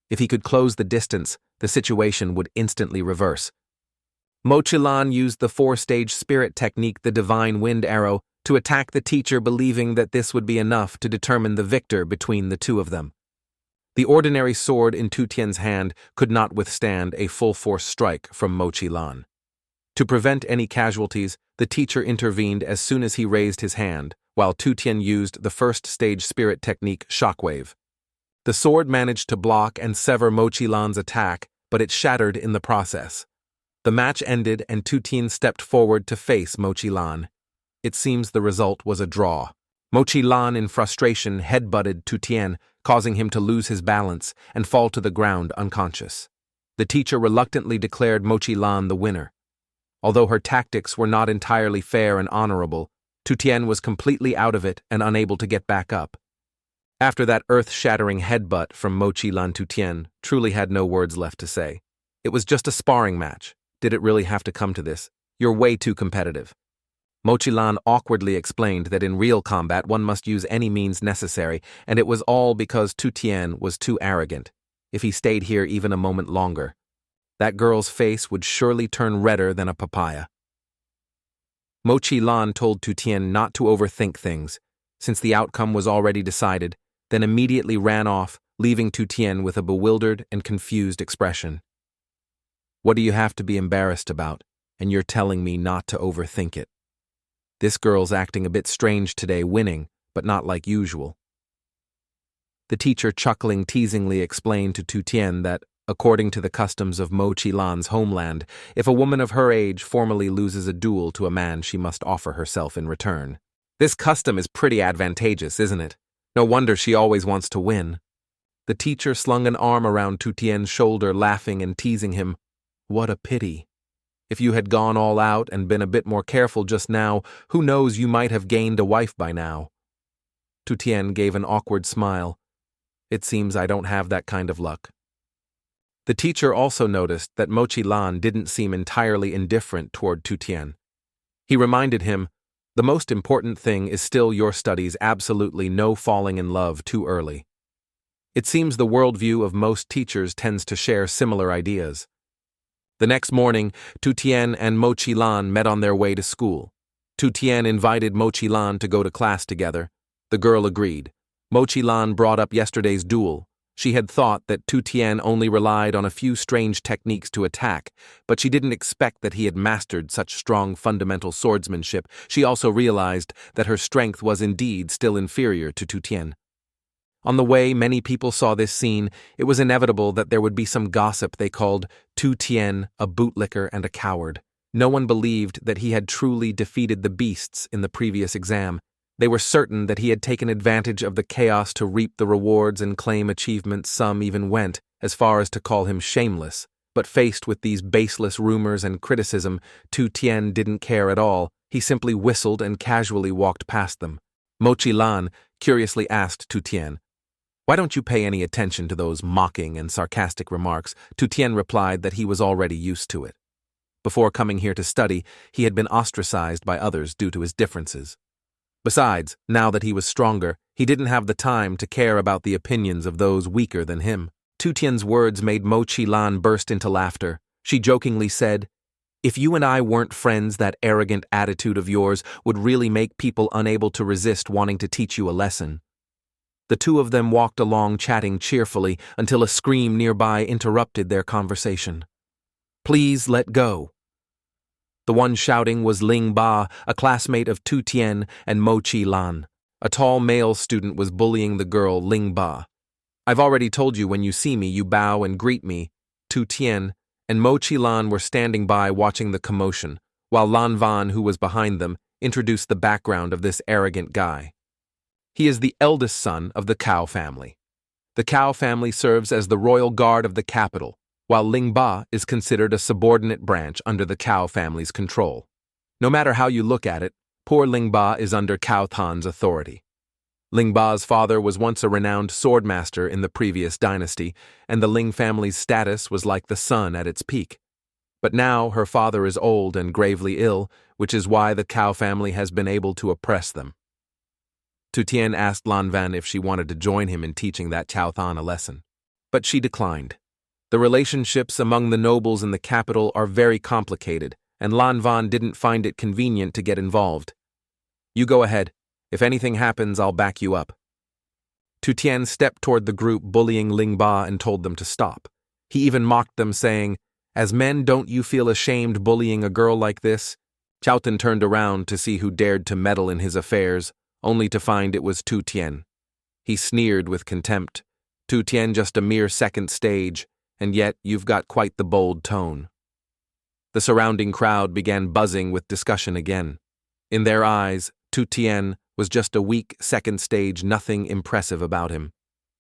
If he could close the distance, the situation would instantly reverse. Mochi Lan used the 4-stage spirit technique, the Divine Wind Arrow, to attack the teacher, believing that this would be enough to determine the victor between the two of them. The ordinary sword in Tu Tian's hand could not withstand a full-force strike from Mochi Lan. To prevent any casualties, the teacher intervened as soon as he raised his hand, while Tu Tian used the 1st-stage spirit technique, Shockwave. The sword managed to block and sever Mochi Lan's attack, but it shattered in the process. The match ended and Tu Tian stepped forward to face Mochi Lan. It seems the result was a draw. Mochi Lan, in frustration, headbutted Tu Tian, causing him to lose his balance and fall to the ground unconscious. The teacher reluctantly declared Mochi Lan the winner. Although her tactics were not entirely fair and honorable, Tu Tian was completely out of it and unable to get back up. After that earth-shattering headbutt from Mochi Lan, Tu Tian truly had no words left to say. It was just a sparring match. Did it really have to come to this? You're way too competitive. Mochi Lan awkwardly explained that in real combat one must use any means necessary, and it was all because Tu Tian was too arrogant. If he stayed here even a moment longer, that girl's face would surely turn redder than a papaya. Mochi Lan told Tu Tian not to overthink things, since the outcome was already decided, then immediately ran off, leaving Tu Tian with a bewildered and confused expression. What do you have to be embarrassed about, and you're telling me not to overthink it? This girl's acting a bit strange today, winning, but not like usual. The teacher, chuckling teasingly, explained to Tu Tian that, according to the customs of Mochi Lan's homeland, if a woman of her age formally loses a duel to a man, she must offer herself in return. This custom is pretty advantageous, isn't it? No wonder she always wants to win. The teacher slung an arm around Tu Tian's shoulder, laughing and teasing him. What a pity. If you had gone all out and been a bit more careful just now, who knows, you might have gained a wife by now. Tu Tian gave an awkward smile. It seems I don't have that kind of luck. The teacher also noticed that Mochi Lan didn't seem entirely indifferent toward Tu Tian. He reminded him, the most important thing is still your studies, absolutely no falling in love too early. It seems the worldview of most teachers tends to share similar ideas. The next morning, Tu Tian and Mochi Lan met on their way to school. Tu Tian invited Mochi Lan to go to class together. The girl agreed. Mochi Lan brought up yesterday's duel. She had thought that Tu Tian only relied on a few strange techniques to attack, but she didn't expect that he had mastered such strong fundamental swordsmanship. She also realized that her strength was indeed still inferior to Tu Tian. On the way, many people saw this scene. It was inevitable that there would be some gossip. They called Tu Tian a bootlicker and a coward. No one believed that he had truly defeated the beasts in the previous exam. They were certain that he had taken advantage of the chaos to reap the rewards and claim achievements. Some even went as far as to call him shameless. But faced with these baseless rumors and criticism, Tu Tian didn't care at all. He simply whistled and casually walked past them. Mochi Lan curiously asked Tu Tian, "Why don't you pay any attention to those mocking and sarcastic remarks?" Tu Tian replied that he was already used to it. Before coming here to study, he had been ostracized by others due to his differences. Besides, now that he was stronger, he didn't have the time to care about the opinions of those weaker than him. Tu Tian's words made Mochi Lan burst into laughter. She jokingly said, "If you and I weren't friends, that arrogant attitude of yours would really make people unable to resist wanting to teach you a lesson." The two of them walked along chatting cheerfully until a scream nearby interrupted their conversation. "Please let go." The one shouting was Ling Ba, a classmate of Tu Tian and Mo Chi Lan. A tall male student was bullying the girl Ling Ba. I've already told you when you see me, you bow and greet me. Tu Tian and Mo Chi Lan were standing by watching the commotion, while Lan Van, who was behind them, introduced the background of this arrogant guy. He is the eldest son of the Cao family. The Cao family serves as the royal guard of the capital, while Ling Ba is considered a subordinate branch under the Cao family's control. No matter how you look at it, poor Ling Ba is under Cao Tan's authority. Ling Ba's father was once a renowned swordmaster in the previous dynasty, and the Ling family's status was like the sun at its peak. But now her father is old and gravely ill, which is why the Cao family has been able to oppress them. Tu Tian asked Lan Van if she wanted to join him in teaching that Cao Tan a lesson. But she declined. The relationships among the nobles in the capital are very complicated, and Lan Van didn't find it convenient to get involved. You go ahead. If anything happens, I'll back you up. Tu Tian stepped toward the group bullying Ling Ba and told them to stop. He even mocked them, saying, "As men, don't you feel ashamed bullying a girl like this?" Cao Tan turned around to see who dared to meddle in his affairs, only to find it was Tu Tian. He sneered with contempt. Tu Tian just a mere second stage, and yet you've got quite the bold tone. The surrounding crowd began buzzing with discussion again. In their eyes, Tu Tian was just a weak second stage, nothing impressive about him.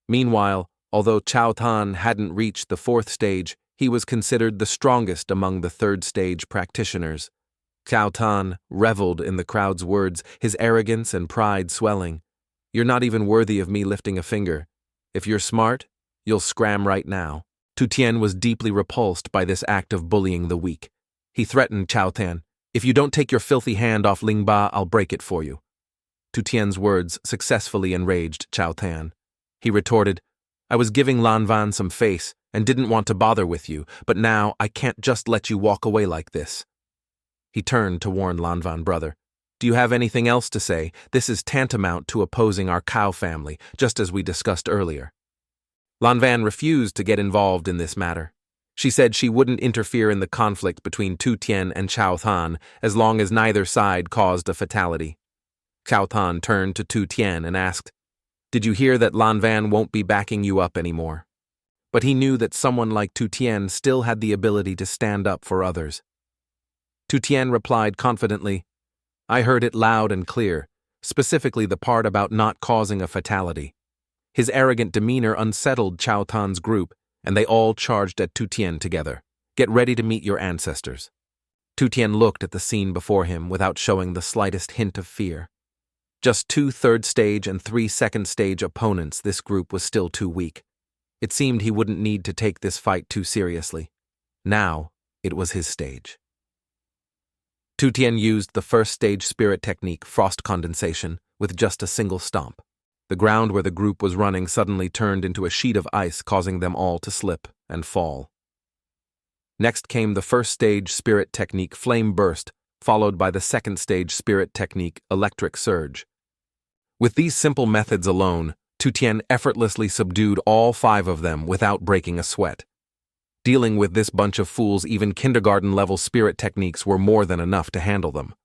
Meanwhile, although Cao Tan hadn't reached the fourth stage, he was considered the strongest among the third stage practitioners. Cao Tan reveled in the crowd's words, his arrogance and pride swelling. "You're not even worthy of me lifting a finger. If you're smart, you'll scram right now." Tu Tian was deeply repulsed by this act of bullying the weak. He threatened Cao Tan, "If you don't take your filthy hand off Ling Ba, I'll break it for you." Tu Tian's words successfully enraged Cao Tan. He retorted, "I was giving Lan Van some face and didn't want to bother with you, but now I can't just let you walk away like this." He turned to warn Lan Van brother, "Do you have anything else to say? This is tantamount to opposing our Cao family, just as we discussed earlier." Lan Van refused to get involved in this matter. She said she wouldn't interfere in the conflict between Tu Tian and Cao Tan as long as neither side caused a fatality. Cao Tan turned to Tu Tian and asked, "Did you hear that Lan Van won't be backing you up anymore?" But he knew that someone like Tu Tian still had the ability to stand up for others. Tu Tian replied confidently, "I heard it loud and clear, specifically the part about not causing a fatality." His arrogant demeanor unsettled Cao Tan's group, and they all charged at Tu Tian together. "Get ready to meet your ancestors." Tu Tian looked at the scene before him without showing the slightest hint of fear. Just 2 third-stage and 3 second-stage opponents, this group was still too weak. It seemed he wouldn't need to take this fight too seriously. Now, it was his stage. Tu Tian used the first-stage spirit technique, frost condensation, with just a single stomp. The ground where the group was running suddenly turned into a sheet of ice, causing them all to slip and fall. Next came the first-stage spirit technique, flame burst, followed by the second-stage spirit technique, electric surge. With these simple methods alone, Tu Tian effortlessly subdued all 5 of them without breaking a sweat. Dealing with this bunch of fools, even kindergarten-level spirit techniques were more than enough to handle them.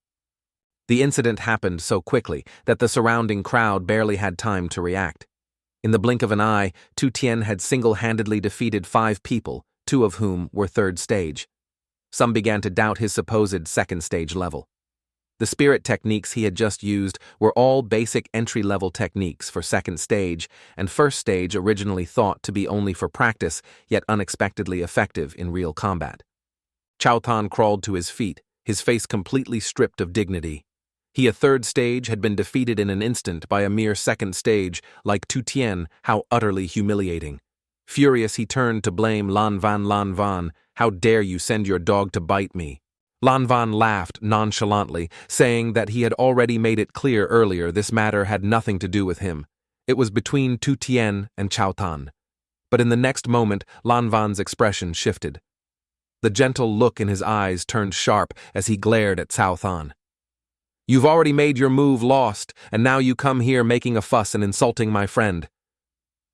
The incident happened so quickly that the surrounding crowd barely had time to react. In the blink of an eye, Tu Tian had single-handedly defeated 5 people, 2 of whom were third stage. Some began to doubt his supposed second-stage level. The spirit techniques he had just used were all basic entry-level techniques for second stage, and first stage originally thought to be only for practice, yet unexpectedly effective in real combat. Cao Tan crawled to his feet, his face completely stripped of dignity. He, a third stage, had been defeated in an instant by a mere second stage, like Tu Tian. How utterly humiliating. Furious, he turned to blame Lan Van. "Lan Van, how dare you send your dog to bite me?" Lan Van laughed nonchalantly, saying that he had already made it clear earlier this matter had nothing to do with him. It was between Tu Tian and Cao Tan. But in the next moment, Lan Van's expression shifted. The gentle look in his eyes turned sharp as he glared at Cao Tan. "You've already made your move, lost, and now you come here making a fuss and insulting my friend.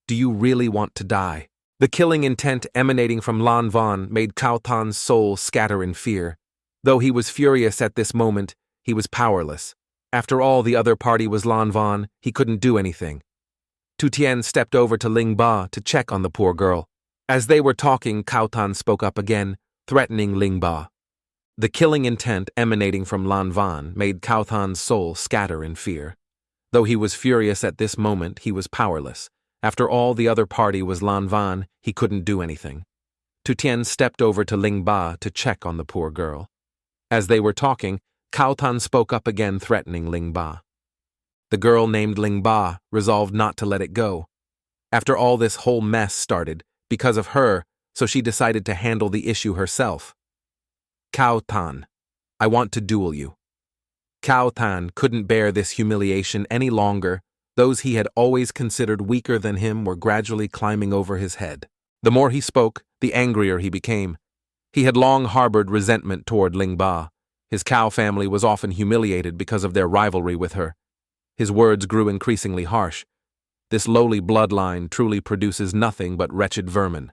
Do you really want to die?" The killing intent emanating from Lan Van made Cao Tan's soul scatter in fear. Though he was furious at this moment, he was powerless. After all, the other party was Lan Van, he couldn't do anything. Tu Tian stepped over to Ling Ba to check on the poor girl. As they were talking, Cao Tan spoke up again, threatening Ling Ba. The killing intent emanating from Lan Van made Cao Tan's soul scatter in fear. Though he was furious at this moment, he was powerless. After all, the other party was Lan Van, he couldn't do anything. Tu Tian stepped over to Ling Ba to check on the poor girl. As they were talking, Cao Tan spoke up again, threatening Ling Ba. The girl named Ling Ba resolved not to let it go. After all, this whole mess started because of her, so she decided to handle the issue herself. Cao Tan, I want to duel you. Cao Tan couldn't bear this humiliation any longer. Those he had always considered weaker than him were gradually climbing over his head. The more he spoke, the angrier he became. He had long harbored resentment toward Ling Ba. His Cao family was often humiliated because of their rivalry with her. His words grew increasingly harsh. This lowly bloodline truly produces nothing but wretched vermin.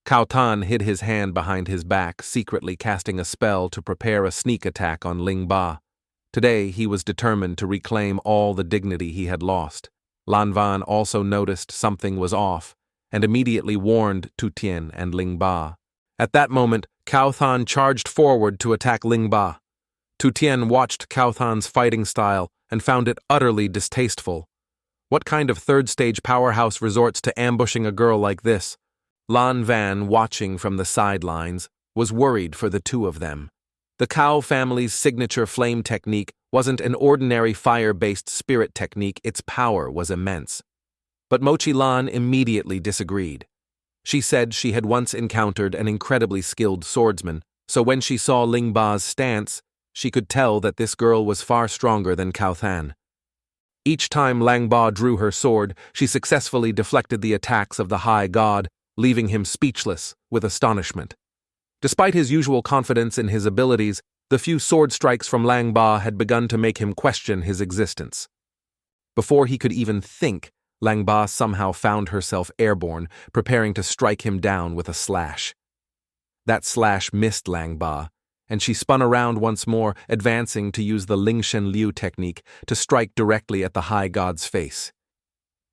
Cao Tan hid his hand behind his back, secretly casting a spell to prepare a sneak attack on Ling Ba. Today, he was determined to reclaim all the dignity he had lost. Lan Van also noticed something was off, and immediately warned Tu Tian and Ling Ba. At that moment, Cao Tan charged forward to attack Ling Ba. Tu Tian watched Cao Tan's fighting style and found it utterly distasteful. What kind of third-stage powerhouse resorts to ambushing a girl like this? Lan Van, watching from the sidelines, was worried for the two of them. The Cao family's signature flame technique wasn't an ordinary fire-based spirit technique, its power was immense. But Mochi Lan immediately disagreed. She said she had once encountered an incredibly skilled swordsman, so when she saw Ling Ba's stance, she could tell that this girl was far stronger than Cao Tan. Each time Lang Ba drew her sword, she successfully deflected the attacks of the High God, leaving him speechless with astonishment. Despite his usual confidence in his abilities, the few sword strikes from Lang Ba had begun to make him question his existence. Before he could even think, Lang Ba somehow found herself airborne, preparing to strike him down with a slash. That slash missed Lang Ba, and she spun around once more, advancing to use the Lingshen Liu technique to strike directly at the High God's face.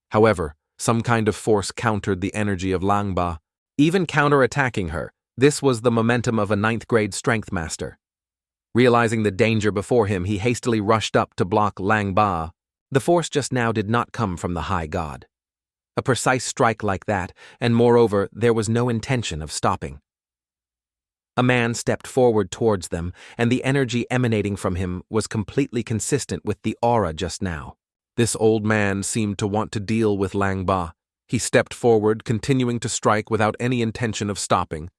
However, some kind of force countered the energy of Lang Ba, even counterattacking her. This was the momentum of a 9th-grade strength master. Realizing the danger before him, he hastily rushed up to block Lang Ba. The force just now did not come from the High God. A precise strike like that, and moreover, there was no intention of stopping. A man stepped forward towards them, and the energy emanating from him was completely consistent with the aura just now. This old man seemed to want to deal with Lang Ba. He stepped forward, continuing to strike without any intention of stopping.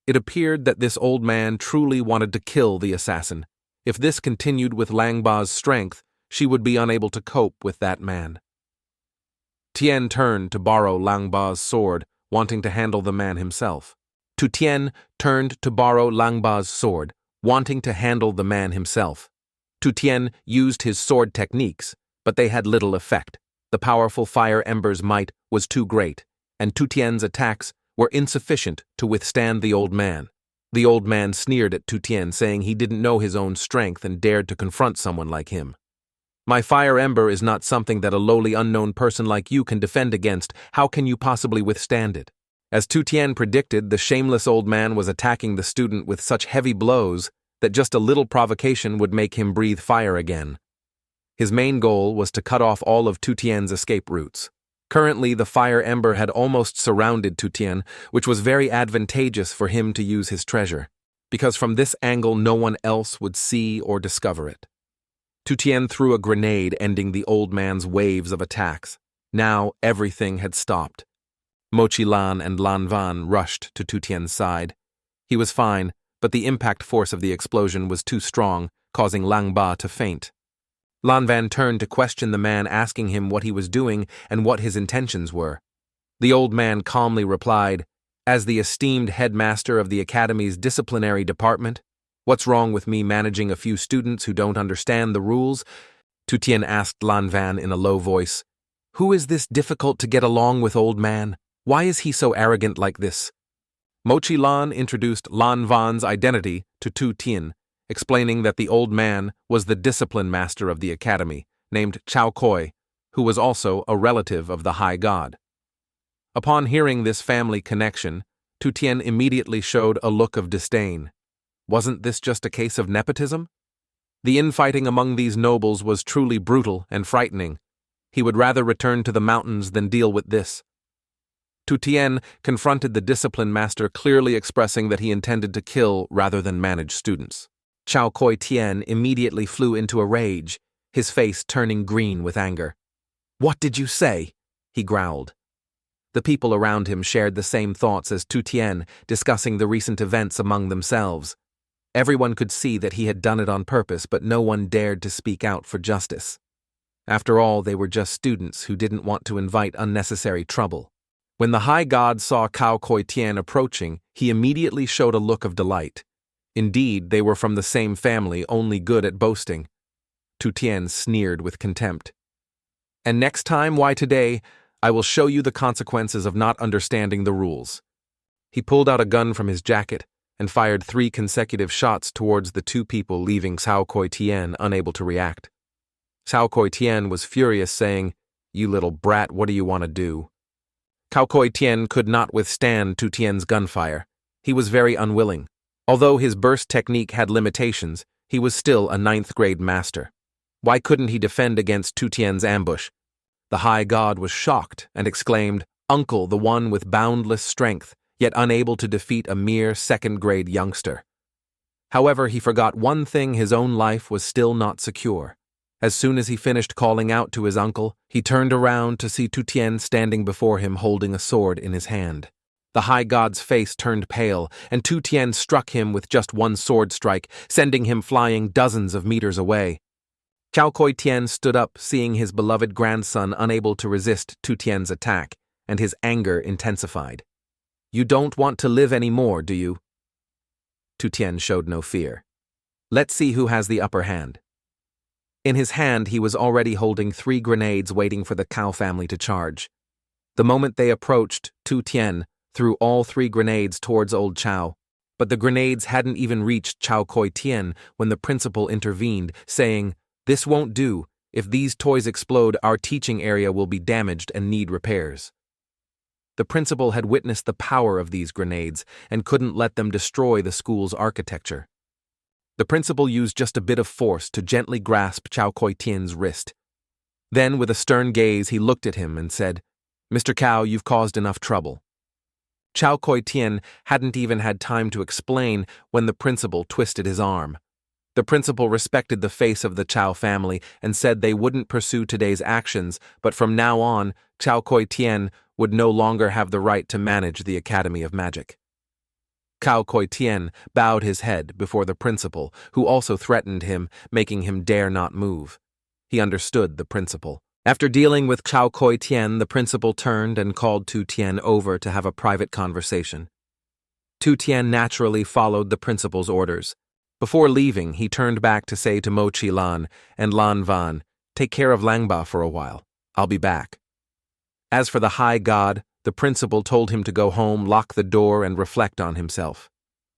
It appeared that this old man truly wanted to kill the assassin. If this continued with Lang Ba's strength, she would be unable to cope with that man. Tian turned to borrow Lang Ba's sword, wanting to handle the man himself. Tu Tian turned to borrow Lang Ba's sword, wanting to handle the man himself. Tu Tian used his sword techniques, but they had little effect. The powerful fire ember's might was too great, and Tu Tian's attacks were insufficient to withstand the old man. The old man sneered at Tu Tian, saying he didn't know his own strength and dared to confront someone like him. My fire ember is not something that a lowly unknown person like you can defend against. How can you possibly withstand it? As Tu Tian predicted, the shameless old man was attacking the student with such heavy blows that just a little provocation would make him breathe fire again. His main goal was to cut off all of Tu Tian's escape routes. Currently, the fire ember had almost surrounded Tu Tian, which was very advantageous for him to use his treasure, because from this angle no one else would see or discover it. Tu Tian threw a grenade, ending the old man's waves of attacks. Now everything had stopped. Mochi Lan and Lan Van rushed to Tu Tian's side. He was fine, but the impact force of the explosion was too strong, causing Lang Ba to faint. Lan Van turned to question the man, asking him what he was doing and what his intentions were. The old man calmly replied, "As the esteemed headmaster of the academy's disciplinary department, what's wrong with me managing a few students who don't understand the rules?" Tu Tian asked Lan Van in a low voice. "Who is this difficult to get along with old man? Why is he so arrogant like this?" Mochi Lan introduced Lan Van's identity to Tu Tian, explaining that the old man was the discipline master of the academy, named Chao Koi, who was also a relative of the high god. Upon hearing this family connection, Tu Tian immediately showed a look of disdain. Wasn't this just a case of nepotism? The infighting among these nobles was truly brutal and frightening. He would rather return to the mountains than deal with this. Tu Tian confronted the discipline master, clearly expressing that he intended to kill rather than manage students. Chao Koi Tian immediately flew into a rage, his face turning green with anger. "What did you say?" he growled. The people around him shared the same thoughts as Tu Tian, discussing the recent events among themselves. Everyone could see that he had done it on purpose, but no one dared to speak out for justice. After all, they were just students who didn't want to invite unnecessary trouble. When the high god saw Chao Koi Tian approaching, he immediately showed a look of delight. Indeed, they were from the same family, only good at boasting. Tu Tian sneered with contempt. "And next time, why today, I will show you the consequences of not understanding the rules." He pulled out a gun from his jacket and fired 3 consecutive shots towards the 2 people, leaving Chao Koi Tian unable to react. Chao Koi Tian was furious, saying, "You little brat, what do you want to do?" Chao Koi Tian could not withstand Tu Tian's gunfire. He was very unwilling. Although his burst technique had limitations, he was still a 9th grade master. Why couldn't he defend against Tu Tian's ambush? The high god was shocked and exclaimed, "Uncle, the one with boundless strength, yet unable to defeat a mere 2nd grade youngster." However, he forgot one thing: his own life was still not secure. As soon as he finished calling out to his uncle, he turned around to see Tu Tian standing before him holding a sword in his hand. The high god's face turned pale, and Tu Tian struck him with just one sword strike, sending him flying dozens of meters away. Chao Koi Tian stood up, seeing his beloved grandson unable to resist Tu Tian's attack, and his anger intensified. "You don't want to live anymore, do you?" Tu Tian showed no fear. "Let's see who has the upper hand." In his hand, he was already holding 3 grenades waiting for the Cao family to charge. The moment they approached, Tu Tian threw all 3 grenades towards old Chao. But the grenades hadn't even reached Chao Koi Tian when the principal intervened, saying, "This won't do. If these toys explode, our teaching area will be damaged and need repairs." The principal had witnessed the power of these grenades and couldn't let them destroy the school's architecture. The principal used just a bit of force to gently grasp Chao Koi Tian's wrist. Then, with a stern gaze, he looked at him and said, "Mr. Cao, you've caused enough trouble." Chao Koi Tian hadn't even had time to explain when the principal twisted his arm. The principal respected the face of the Chao family and said they wouldn't pursue today's actions, but from now on, Chao Koi Tian would no longer have the right to manage the Academy of Magic. Chao Koi Tian bowed his head before the principal, who also threatened him, making him dare not move. He understood the principal. After dealing with Chao Koi Tian, the principal turned and called Tu Tian over to have a private conversation. Tu Tian naturally followed the principal's orders. Before leaving, he turned back to say to Mo Chi Lan and Lan Van, "Take care of Langba for a while. I'll be back." As for the high god, the principal told him to go home, lock the door, and reflect on himself.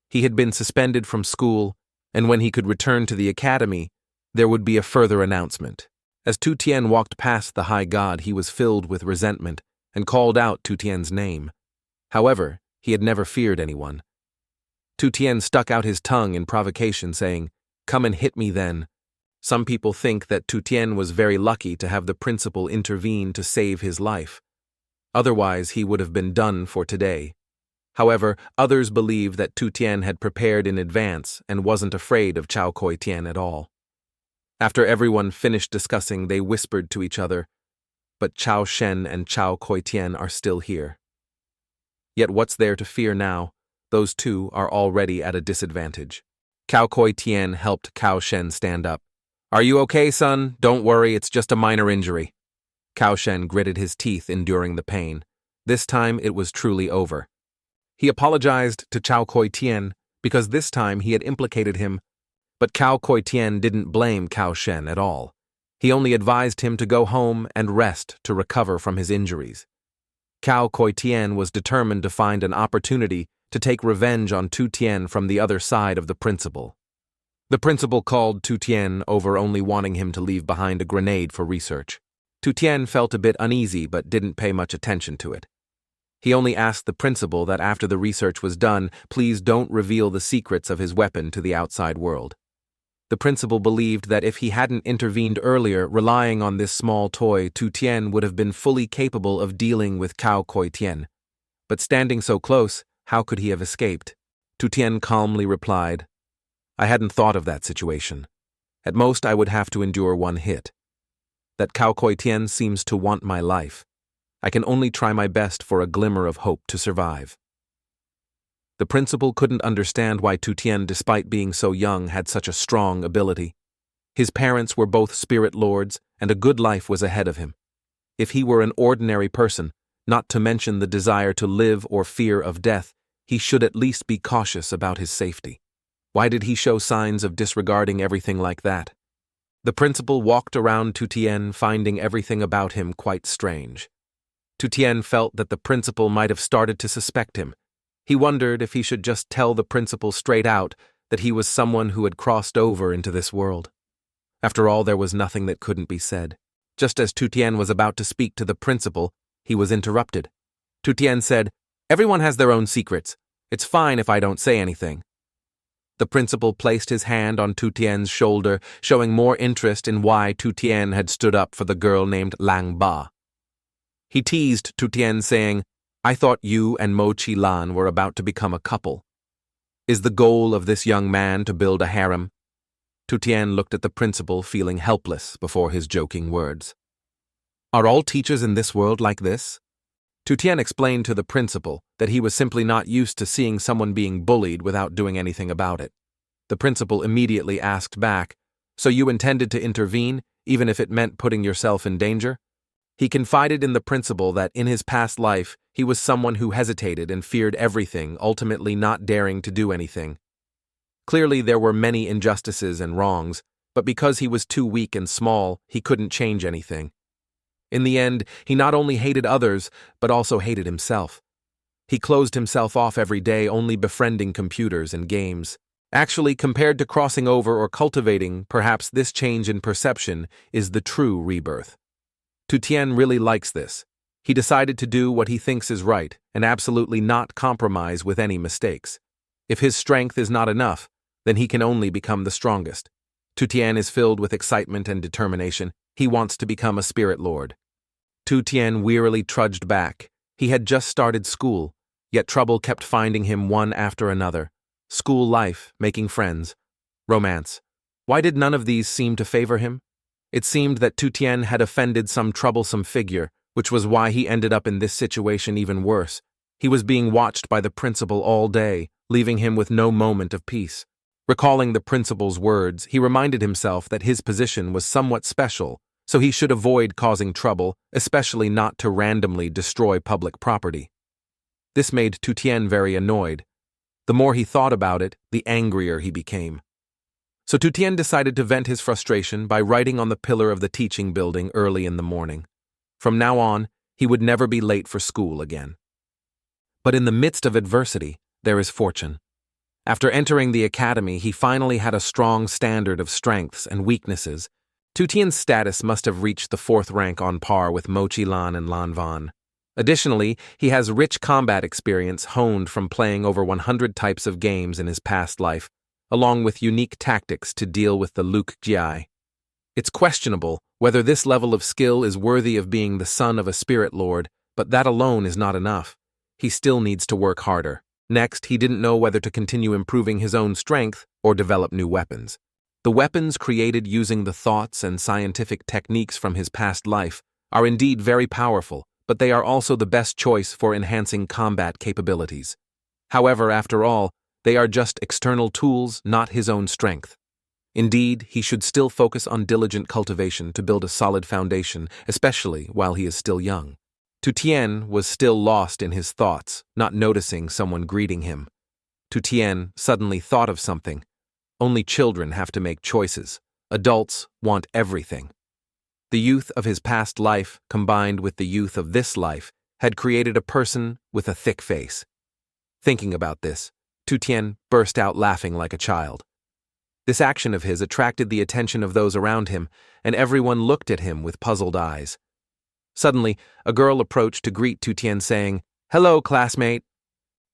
He had been suspended from school, and when he could return to the academy, there would be a further announcement. As Tu Tian walked past the high god, he was filled with resentment and called out Tu Tian's name. However, he had never feared anyone. Tu Tian stuck out his tongue in provocation, saying, "Come and hit me then." Some people think that Tu Tian was very lucky to have the principal intervene to save his life. Otherwise, he would have been done for today. However, others believe that Tu Tian had prepared in advance and wasn't afraid of Chao Koi Tian at all. After everyone finished discussing, they whispered to each other, "But Chao Shen and Chao Koi Tian are still here." Yet what's there to fear now? Those two are already at a disadvantage. Chao Koi Tian helped Cao Shen stand up. "Are you okay, son? Don't worry, it's just a minor injury." Cao Shen gritted his teeth, enduring the pain. This time it was truly over. He apologized to Chao Koi Tian because this time he had implicated him, but Chao Koi Tian didn't blame Cao Shen at all. He only advised him to go home and rest to recover from his injuries. Chao Koi Tian was determined to find an opportunity to take revenge on Tu Tian from the other side of the principal. The principal called Tu Tien over only wanting him to leave behind a grenade for research. Tu Tien felt a bit uneasy but didn't pay much attention to it. He only asked the principal that after the research was done, please don't reveal the secrets of his weapon to the outside world. The principal believed that if he hadn't intervened earlier, relying on this small toy, Tu Tien would have been fully capable of dealing with Cao Koi Tien. But standing so close, how could he have escaped? Tu Tien calmly replied, I hadn't thought of that situation. At most, I would have to endure one hit. That Cao Koi Tien seems to want my life. I can only try my best for a glimmer of hope to survive. The principal couldn't understand why Tu Tien, despite being so young, had such a strong ability. His parents were both spirit lords, and a good life was ahead of him. If he were an ordinary person, not to mention the desire to live or fear of death, he should at least be cautious about his safety. Why did he show signs of disregarding everything like that? The principal walked around Tu Tien, finding everything about him quite strange. Tu Tien felt that the principal might have started to suspect him. He wondered if he should just tell the principal straight out that he was someone who had crossed over into this world. After all, there was nothing that couldn't be said. Just as Tu Tien was about to speak to the principal, he was interrupted. Tu Tien said, Everyone has their own secrets. It's fine if I don't say anything. The principal placed his hand on Tu Tien's shoulder, showing more interest in why Tu Tien had stood up for the girl named Lang Ba. He teased Tu Tien, saying, I thought you and Mo Chi Lan were about to become a couple. Is the goal of this young man to build a harem? Tu Tien looked at the principal, feeling helpless before his joking words. Are all teachers in this world like this? Tu Tien explained to the principal that he was simply not used to seeing someone being bullied without doing anything about it. The principal immediately asked back, So you intended to intervene, even if it meant putting yourself in danger? He confided in the principal that in his past life, he was someone who hesitated and feared everything, ultimately not daring to do anything. Clearly, there were many injustices and wrongs, but because he was too weak and small, he couldn't change anything. In the end, he not only hated others, but also hated himself. He closed himself off every day, only befriending computers and games. Actually, compared to crossing over or cultivating, perhaps this change in perception is the true rebirth. Tu Tien really likes this. He decided to do what he thinks is right and absolutely not compromise with any mistakes. If his strength is not enough, then he can only become the strongest. Tu Tien is filled with excitement and determination. He wants to become a spirit lord. Tu Tien wearily trudged back. He had just started school, yet trouble kept finding him one after another. School life, making friends, romance. Why did none of these seem to favor him? It seemed that Tu Tien had offended some troublesome figure, which was why he ended up in this situation even worse. He was being watched by the principal all day, leaving him with no moment of peace. Recalling the principal's words, he reminded himself that his position was somewhat special, so he should avoid causing trouble, especially not to randomly destroy public property. This made Tu Tien very annoyed. The more he thought about it, the angrier he became. So Tu Tien decided to vent his frustration by writing on the pillar of the teaching building early in the morning. From now on, he would never be late for school again. But in the midst of adversity, there is fortune. After entering the academy, he finally had a strong standard of strengths and weaknesses. Tu Tien's status must have reached the 4th rank on par with Mo Chi Lan and Lan Van. Additionally, he has rich combat experience honed from playing over 100 types of games in his past life, along with unique tactics to deal with the Luke Jiai. It's questionable whether this level of skill is worthy of being the son of a spirit lord, but that alone is not enough. He still needs to work harder. Next, he didn't know whether to continue improving his own strength or develop new weapons. The weapons created using the thoughts and scientific techniques from his past life are indeed very powerful, but they are also the best choice for enhancing combat capabilities. However, after all, they are just external tools, not his own strength. Indeed, he should still focus on diligent cultivation to build a solid foundation, especially while he is still young. Tu Tien was still lost in his thoughts, not noticing someone greeting him. Tu Tien suddenly thought of something. Only children have to make choices. Adults want everything. The youth of his past life, combined with the youth of this life, had created a person with a thick face. Thinking about this, Tu Tien burst out laughing like a child. This action of his attracted the attention of those around him, and everyone looked at him with puzzled eyes. Suddenly, a girl approached to greet Tu Tian, saying, "Hello, classmate."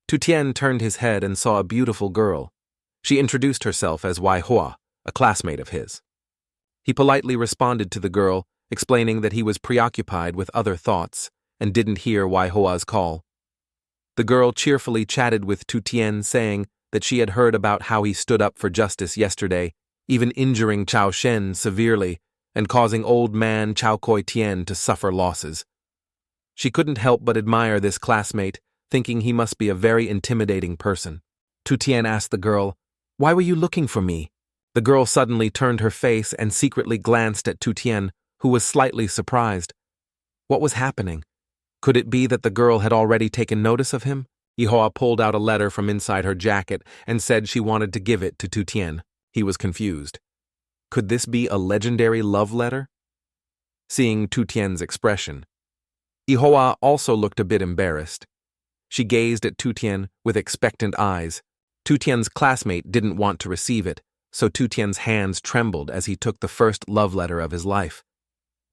Tu Tian turned his head and saw a beautiful girl. She introduced herself as Yahello, a classmate of his. He politely responded to the girl, explaining that he was preoccupied with other thoughts and didn't hear Yahello's call. The girl cheerfully chatted with Tu Tian, saying that she had heard about how he stood up for justice yesterday, even injuring Chao Shen severely and causing old man Chao Koi Tian to suffer losses. She couldn't help but admire this classmate, thinking he must be a very intimidating person. Tu Tian asked the girl, "Why were you looking for me?" The girl suddenly turned her face and secretly glanced at Tu Tian, who was slightly surprised. What was happening? Could it be that the girl had already taken notice of him? Yahello pulled out a letter from inside her jacket and said she wanted to give it to Tu Tian. He was confused. Could this be a legendary love letter? Seeing Tu Tian's expression, Yahello also looked a bit embarrassed. She gazed at Tu Tian with expectant eyes. Tu Tian's classmate didn't want to receive it, so Tu Tian's hands trembled as he took the first love letter of his life.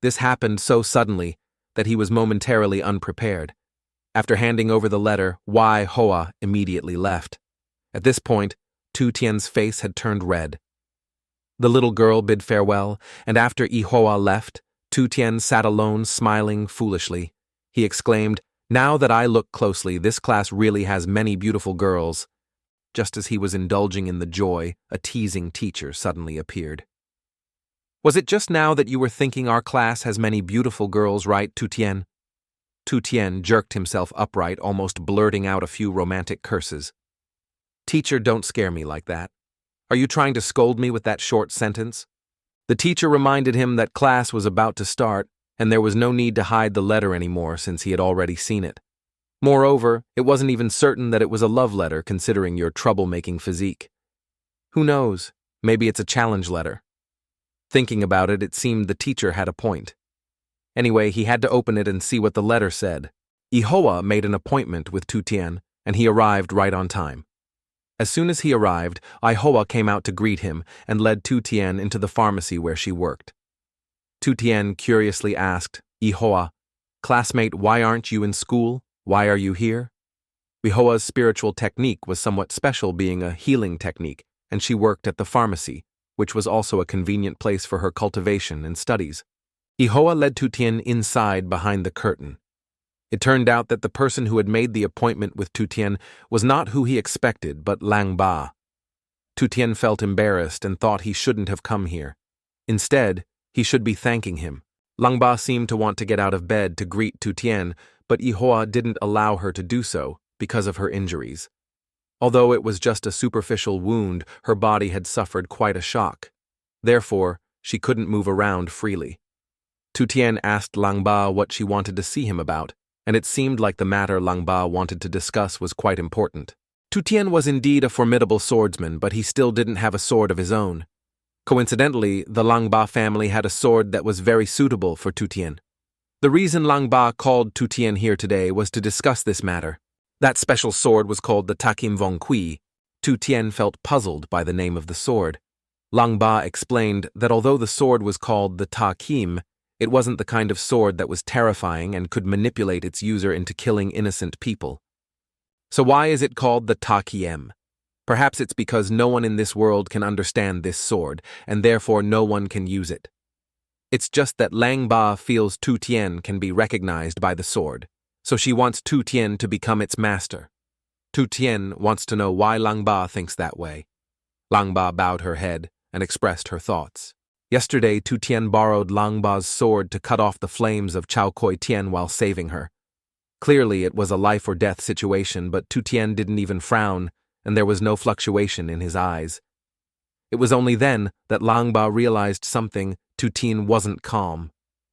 This happened so suddenly that he was momentarily unprepared. After handing over the letter, Yahello immediately left. At this point, Tu Tian's face had turned red. The little girl bid farewell, and after Yahello left, Tu Tian sat alone smiling foolishly. He exclaimed, "Now that I look closely, this class really has many beautiful girls." Just as he was indulging in the joy, a teasing teacher suddenly appeared. "Was it just now that you were thinking our class has many beautiful girls, right, Tu Tian?" Tu Tian jerked himself upright, almost blurting out a few romantic curses. "Teacher, don't scare me like that. Are you trying to scold me with that short sentence?" The teacher reminded him that class was about to start, and there was no need to hide the letter anymore since he had already seen it. Moreover, it wasn't even certain that it was a love letter considering your troublemaking physique. Who knows, maybe it's a challenge letter. Thinking about it, it seemed the teacher had a point. Anyway, he had to open it and see what the letter said. Yahello made an appointment with Tu Tian, and he arrived right on time. As soon as he arrived, Yahello came out to greet him and led Tu Tian into the pharmacy where she worked. Tu Tian curiously asked, "Yahello, classmate, why aren't you in school? Why are you here?" Yahello's spiritual technique was somewhat special, being a healing technique, and she worked at the pharmacy, which was also a convenient place for her cultivation and studies. Yahello led Tu Tian inside behind the curtain. It turned out that the person who had made the appointment with Tu Tian was not who he expected, but Lang Ba. Tu Tian felt embarrassed and thought he shouldn't have come here. Instead, he should be thanking him. Lang Ba seemed to want to get out of bed to greet Tu Tian, but Yahello didn't allow her to do so because of her injuries. Although it was just a superficial wound, her body had suffered quite a shock. Therefore, she couldn't move around freely. Tu Tian asked Lang Ba what she wanted to see him about, and it seemed like the matter Lang Ba wanted to discuss was quite important. Tu Tian was indeed a formidable swordsman, but he still didn't have a sword of his own. Coincidentally, the Lang Ba family had a sword that was very suitable for Tu Tian. The reason Lang Ba called Tu Tian here today was to discuss this matter. That special sword was called the Takim Vong Kui. Tu Tian felt puzzled by the name of the sword. Lang Ba explained that although the sword was called the Takim, it wasn't the kind of sword that was terrifying and could manipulate its user into killing innocent people. So why is it called the Takiem? Perhaps it's because no one in this world can understand this sword, and therefore no one can use it. It's just that Lang Ba feels Tu Tian can be recognized by the sword, so she wants Tu Tian to become its master. Tu Tian wants to know why Lang Ba thinks that way. Lang Ba bowed her head and expressed her thoughts. Yesterday, Tu Tian borrowed Lang Ba's sword to cut off the flames of Chao Koi Tian while saving her. Clearly, it was a life-or-death situation, but Tu Tian didn't even frown, and there was no fluctuation in his eyes. It was only then that Lang Ba realized something. Tu Tian wasn't calm.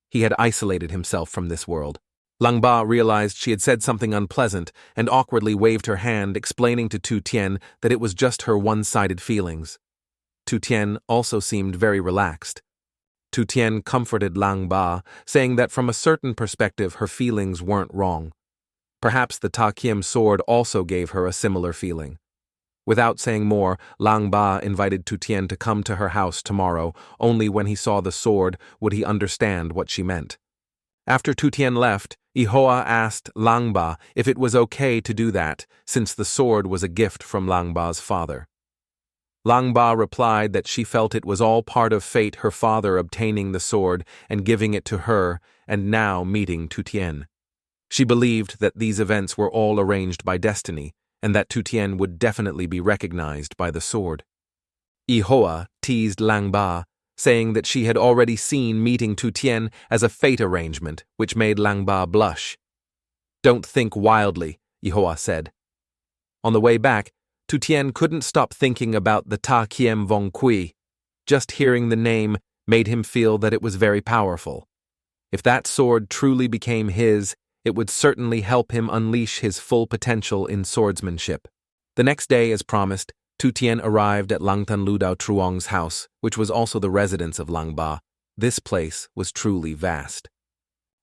He had isolated himself from this world. Lang Ba realized she had said something unpleasant and awkwardly waved her hand, explaining to Tu Tian that it was just her one-sided feelings. Tu Tian also seemed very relaxed. Tu Tian comforted Lang Ba, saying that from a certain perspective her feelings weren't wrong. Perhaps the Takim sword also gave her a similar feeling. Without saying more, Lang Ba invited Tu Tian to come to her house tomorrow. Only when he saw the sword would he understand what she meant. After Tu Tian left, Ihoa asked Lang Ba if it was okay to do that, since the sword was a gift from Lang Ba's father. Lang Ba replied that she felt it was all part of fate, her father obtaining the sword and giving it to her, and now meeting Tu Tian. She believed that these events were all arranged by destiny, and that Tu Tian would definitely be recognized by the sword. Ihoa teased Lang Ba, saying that she had already seen meeting Tu Tian as a fate arrangement, which made Lang Ba blush. "Don't think wildly," Ihoa said. On the way back, Tu Tian couldn't stop thinking about the Ta Kiem Vong Kui. Just hearing the name made him feel that it was very powerful. If that sword truly became his, it would certainly help him unleash his full potential in swordsmanship. The next day, as promised, Tu Tian arrived at Langtan Ludao Truong's house, which was also the residence of Lang Ba. This place was truly vast.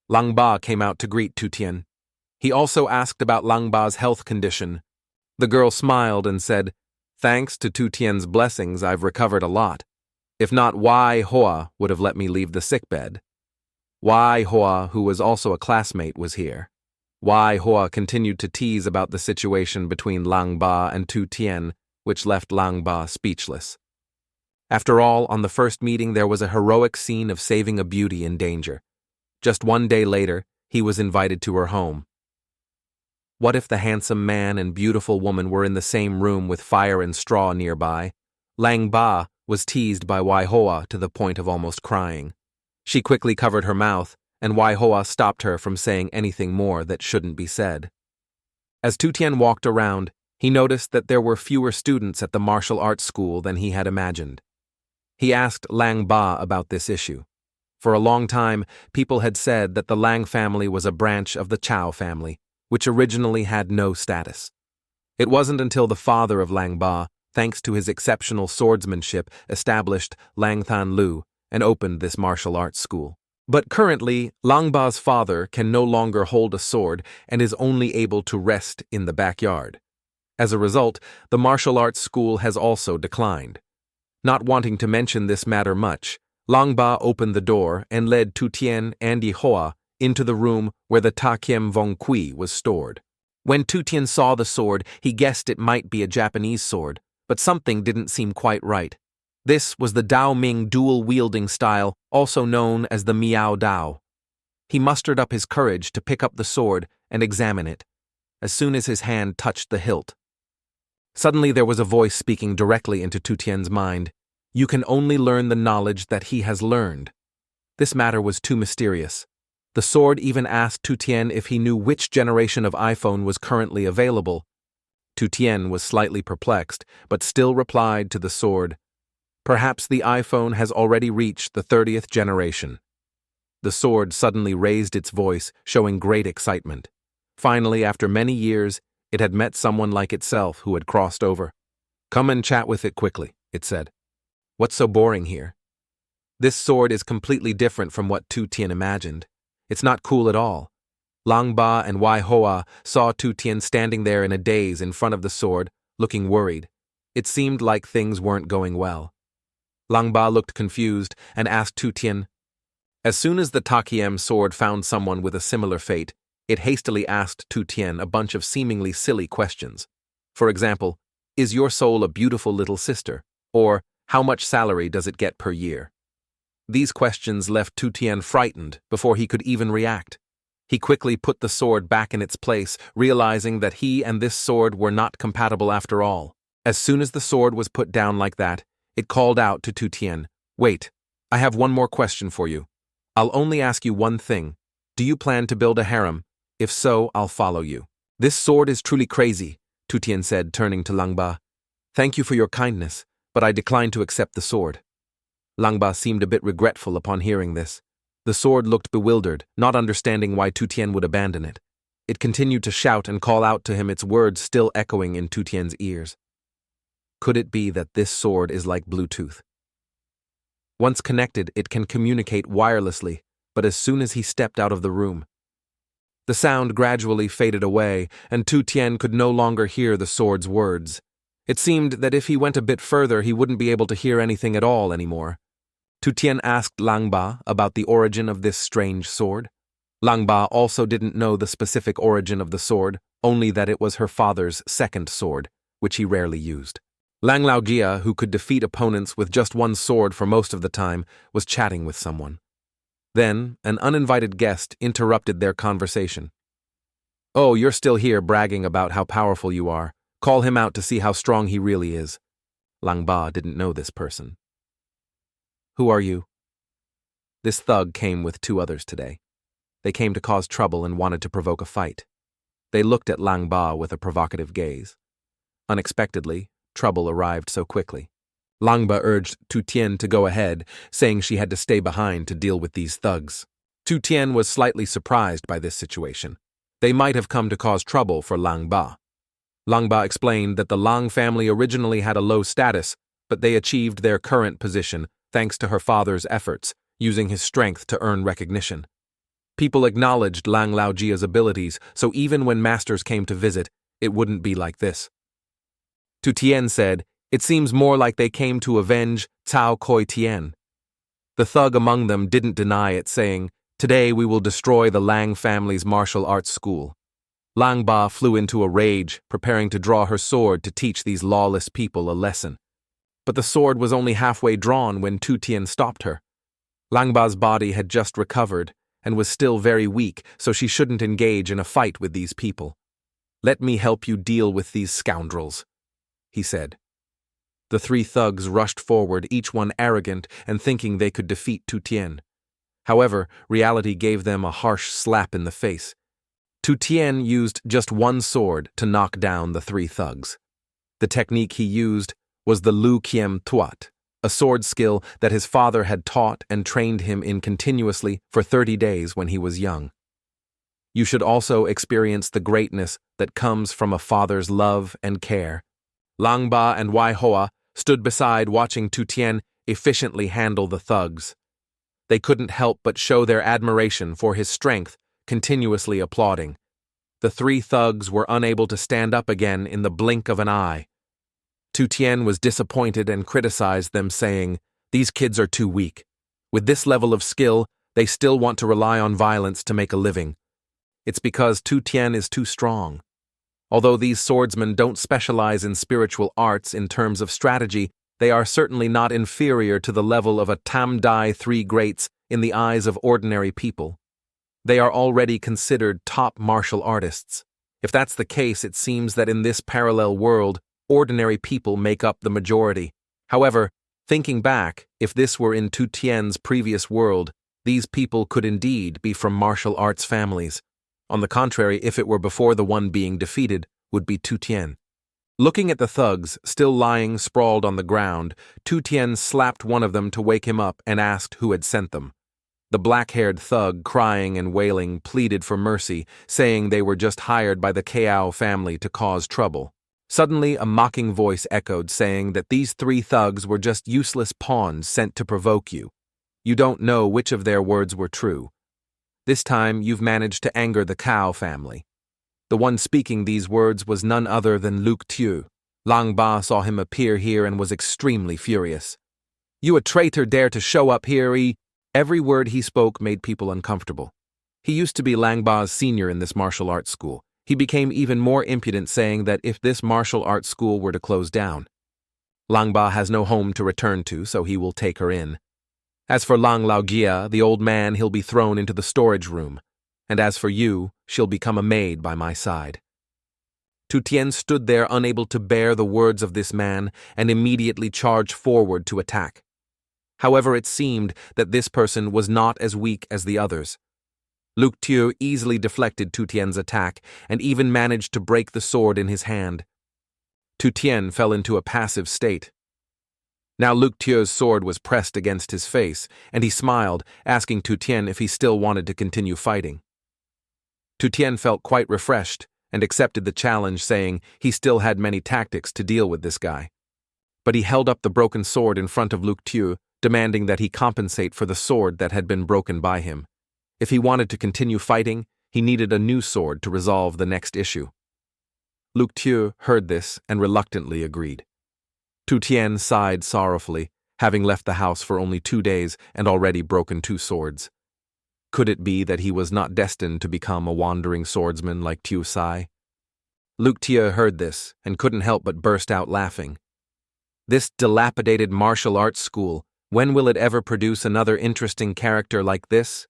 Lang Ba came out to greet Tu Tian. He also asked about Lang Ba's health condition. The girl smiled and said, "Thanks to Tu Tian's blessings, I've recovered a lot. If not, Wai Hoa would have let me leave the sickbed." Wai Hoa, who was also a classmate, was here. Wai Hoa continued to tease about the situation between Lang Ba and Tu Tian, which left Lang Ba speechless. After all, on the first meeting there was a heroic scene of saving a beauty in danger. Just one day later, he was invited to her home. What if the handsome man and beautiful woman were in the same room with fire and straw nearby? Lang Ba was teased by Wai Hoa to the point of almost crying. She quickly covered her mouth, and Wai Hoa stopped her from saying anything more that shouldn't be said. As Tu Tian walked around, he noticed that there were fewer students at the martial arts school than he had imagined. He asked Lang Ba about this issue. For a long time, people had said that the Lang family was a branch of the Chao family, which originally had no status. It wasn't until the father of Lang Ba, thanks to his exceptional swordsmanship, established Langtan Lu and opened this martial arts school. But currently, Lang Ba's father can no longer hold a sword and is only able to rest in the backyard. As a result, the martial arts school has also declined. Not wanting to mention this matter much, Lang Ba opened the door and led Tu Tian and Ihoa into the room where the Ta Kiem Vong Kui was stored. When Tu Tian saw the sword, he guessed it might be a Japanese sword, but something didn't seem quite right. This was the Dao Ming dual-wielding style, also known as the Miao Dao. He mustered up his courage to pick up the sword and examine it, as soon as his hand touched the hilt. Suddenly there was a voice speaking directly into Tu Tian's mind. "You can only learn the knowledge that he has learned." This matter was too mysterious. The sword even asked Tu Tian if he knew which generation of iPhone was currently available. Tu Tian was slightly perplexed, but still replied to the sword, "Perhaps the iPhone has already reached the 30th generation." The sword suddenly raised its voice, showing great excitement. Finally, after many years, it had met someone like itself who had crossed over. "Come and chat with it quickly," it said. "What's so boring here? This sword is completely different from what Tu Tian imagined. It's not cool at all." Lang Ba and Wai Hoa saw Tu Tian standing there in a daze in front of the sword, looking worried. It seemed like things weren't going well. Lang Ba looked confused and asked Tu Tian. As soon as the Ta Kiem sword found someone with a similar fate, it hastily asked Tu Tian a bunch of seemingly silly questions. For example, "Is your soul a beautiful little sister?" Or, "How much salary does it get per year?" These questions left Tu Tian frightened before he could even react. He quickly put the sword back in its place, realizing that he and this sword were not compatible after all. As soon as the sword was put down like that, it called out to Tu Tian, "Wait, I have one more question for you. I'll only ask you one thing. Do you plan to build a harem? If so, I'll follow you." "This sword is truly crazy," Tu Tian said, turning to Lang Ba. "Thank you for your kindness, but I decline to accept the sword." Lang Ba seemed a bit regretful upon hearing this. The sword looked bewildered, not understanding why Tu Tian would abandon it. It continued to shout and call out to him, its words still echoing in Tu Tian's ears. Could it be that this sword is like Bluetooth? Once connected, it can communicate wirelessly, but as soon as he stepped out of the room, the sound gradually faded away, and Tu Tian could no longer hear the sword's words. It seemed that if he went a bit further, he wouldn't be able to hear anything at all anymore. Tu Tian asked Lang Ba about the origin of this strange sword. Lang Ba also didn't know the specific origin of the sword, only that it was her father's second sword, which he rarely used. Lang Laojia, who could defeat opponents with just one sword for most of the time, was chatting with someone. Then, an uninvited guest interrupted their conversation. "Oh, you're still here bragging about how powerful you are. Call him out to see how strong he really is." Lang Ba didn't know this person. "Who are you?" This thug came with two others today. They came to cause trouble and wanted to provoke a fight. They looked at Lang Ba with a provocative gaze. Unexpectedly, trouble arrived so quickly. Lang Ba urged Tu Tian to go ahead, saying she had to stay behind to deal with these thugs. Tu Tian was slightly surprised by this situation. They might have come to cause trouble for Lang Ba. Lang Ba explained that the Lang family originally had a low status, but they achieved their current position thanks to her father's efforts, using his strength to earn recognition. People acknowledged Lang Laojia's abilities, so even when masters came to visit, it wouldn't be like this. Tu Tian said, "It seems more like they came to avenge Cao Koi Tian." The thug among them didn't deny it, saying, "Today we will destroy the Lang family's martial arts school." Lang Ba flew into a rage, preparing to draw her sword to teach these lawless people a lesson. But the sword was only halfway drawn when Tu Tian stopped her. Lang Ba's body had just recovered and was still very weak, so she shouldn't engage in a fight with these people. "Let me help you deal with these scoundrels," he said. The three thugs rushed forward, each one arrogant and thinking they could defeat Tu Tian. However, reality gave them a harsh slap in the face. Tu Tian used just one sword to knock down the three thugs. The technique he used was the Lu Kiem Tuat, a sword skill that his father had taught and trained him in continuously for 30 days when he was young. You should also experience the greatness that comes from a father's love and care. Lang Ba and Wai Hoa stood beside watching Tu Tian efficiently handle the thugs. They couldn't help but show their admiration for his strength, continuously applauding. The three thugs were unable to stand up again in the blink of an eye. Tu Tian was disappointed and criticized them, saying, "These kids are too weak. With this level of skill, they still want to rely on violence to make a living. It's because Tu Tian is too strong." Although these swordsmen don't specialize in spiritual arts in terms of strategy, they are certainly not inferior to the level of a Tam Dai Three Greats in the eyes of ordinary people. They are already considered top martial artists. If that's the case, it seems that in this parallel world, ordinary people make up the majority. However, thinking back, if this were in Tu Tian's previous world, these people could indeed be from martial arts families. On the contrary, if it were before the one being defeated, would be Tu Tian. Looking at the thugs, still lying sprawled on the ground, Tu Tian slapped one of them to wake him up and asked who had sent them. The black-haired thug, crying and wailing, pleaded for mercy, saying they were just hired by the Kao family to cause trouble. Suddenly, a mocking voice echoed, saying that these three thugs were just useless pawns sent to provoke you. You don't know which of their words were true. This time, you've managed to anger the Kao family. The one speaking these words was none other than Luke Tiu. Lang Ba saw him appear here and was extremely furious. "You a traitor dare to show up here, Every word he spoke made people uncomfortable. He used to be Lang Ba's senior in this martial arts school. He became even more impudent, saying that if this martial arts school were to close down, Lang Ba has no home to return to, so he will take her in. As for Lang Laojia, the old man, he'll be thrown into the storage room. And as for you, she'll become a maid by my side." Tu Tian stood there unable to bear the words of this man and immediately charged forward to attack. However, it seemed that this person was not as weak as the others. Luke Tiu easily deflected Tu Tian's attack and even managed to break the sword in his hand. Tu Tian fell into a passive state. Now Luke Tiu's sword was pressed against his face, and he smiled, asking Tu Tian if he still wanted to continue fighting. Tu Tian felt quite refreshed and accepted the challenge, saying he still had many tactics to deal with this guy. But he held up the broken sword in front of Luke Tiu, demanding that he compensate for the sword that had been broken by him. If he wanted to continue fighting, he needed a new sword to resolve the next issue. Luke Tue heard this and reluctantly agreed. Tu Tian sighed sorrowfully, having left the house for only 2 days and already broken 2 swords. Could it be that he was not destined to become a wandering swordsman like Tu Sai? Luke Tue heard this and couldn't help but burst out laughing. This dilapidated martial arts school, when will it ever produce another interesting character like this?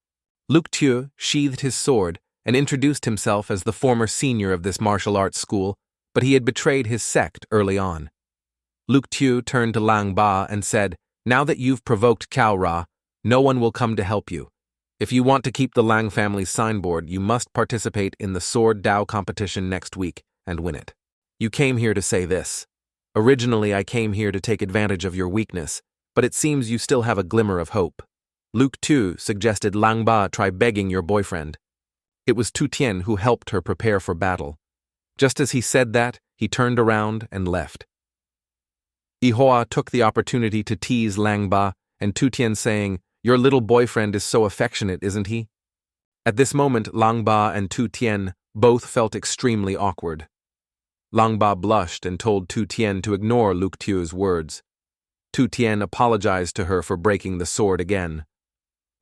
Luke Tue sheathed his sword and introduced himself as the former senior of this martial arts school, but he had betrayed his sect early on. Luke Tue turned to Lang Ba and said, "Now that you've provoked Cao Ra, no one will come to help you. If you want to keep the Lang family's signboard, you must participate in the Sword Dao competition next week and win it. You came here to say this. Originally, I came here to take advantage of your weakness, but it seems you still have a glimmer of hope." Luke Tue suggested Lang Ba try begging your boyfriend. It was Tu Tian who helped her prepare for battle. Just as he said that, he turned around and left. Ihua took the opportunity to tease Lang Ba and Tu Tian, saying, "Your little boyfriend is so affectionate, isn't he?" At this moment, Lang Ba and Tu Tian both felt extremely awkward. Lang Ba blushed and told Tu Tian to ignore Luke Tue's words. Tu Tian apologized to her for breaking the sword again.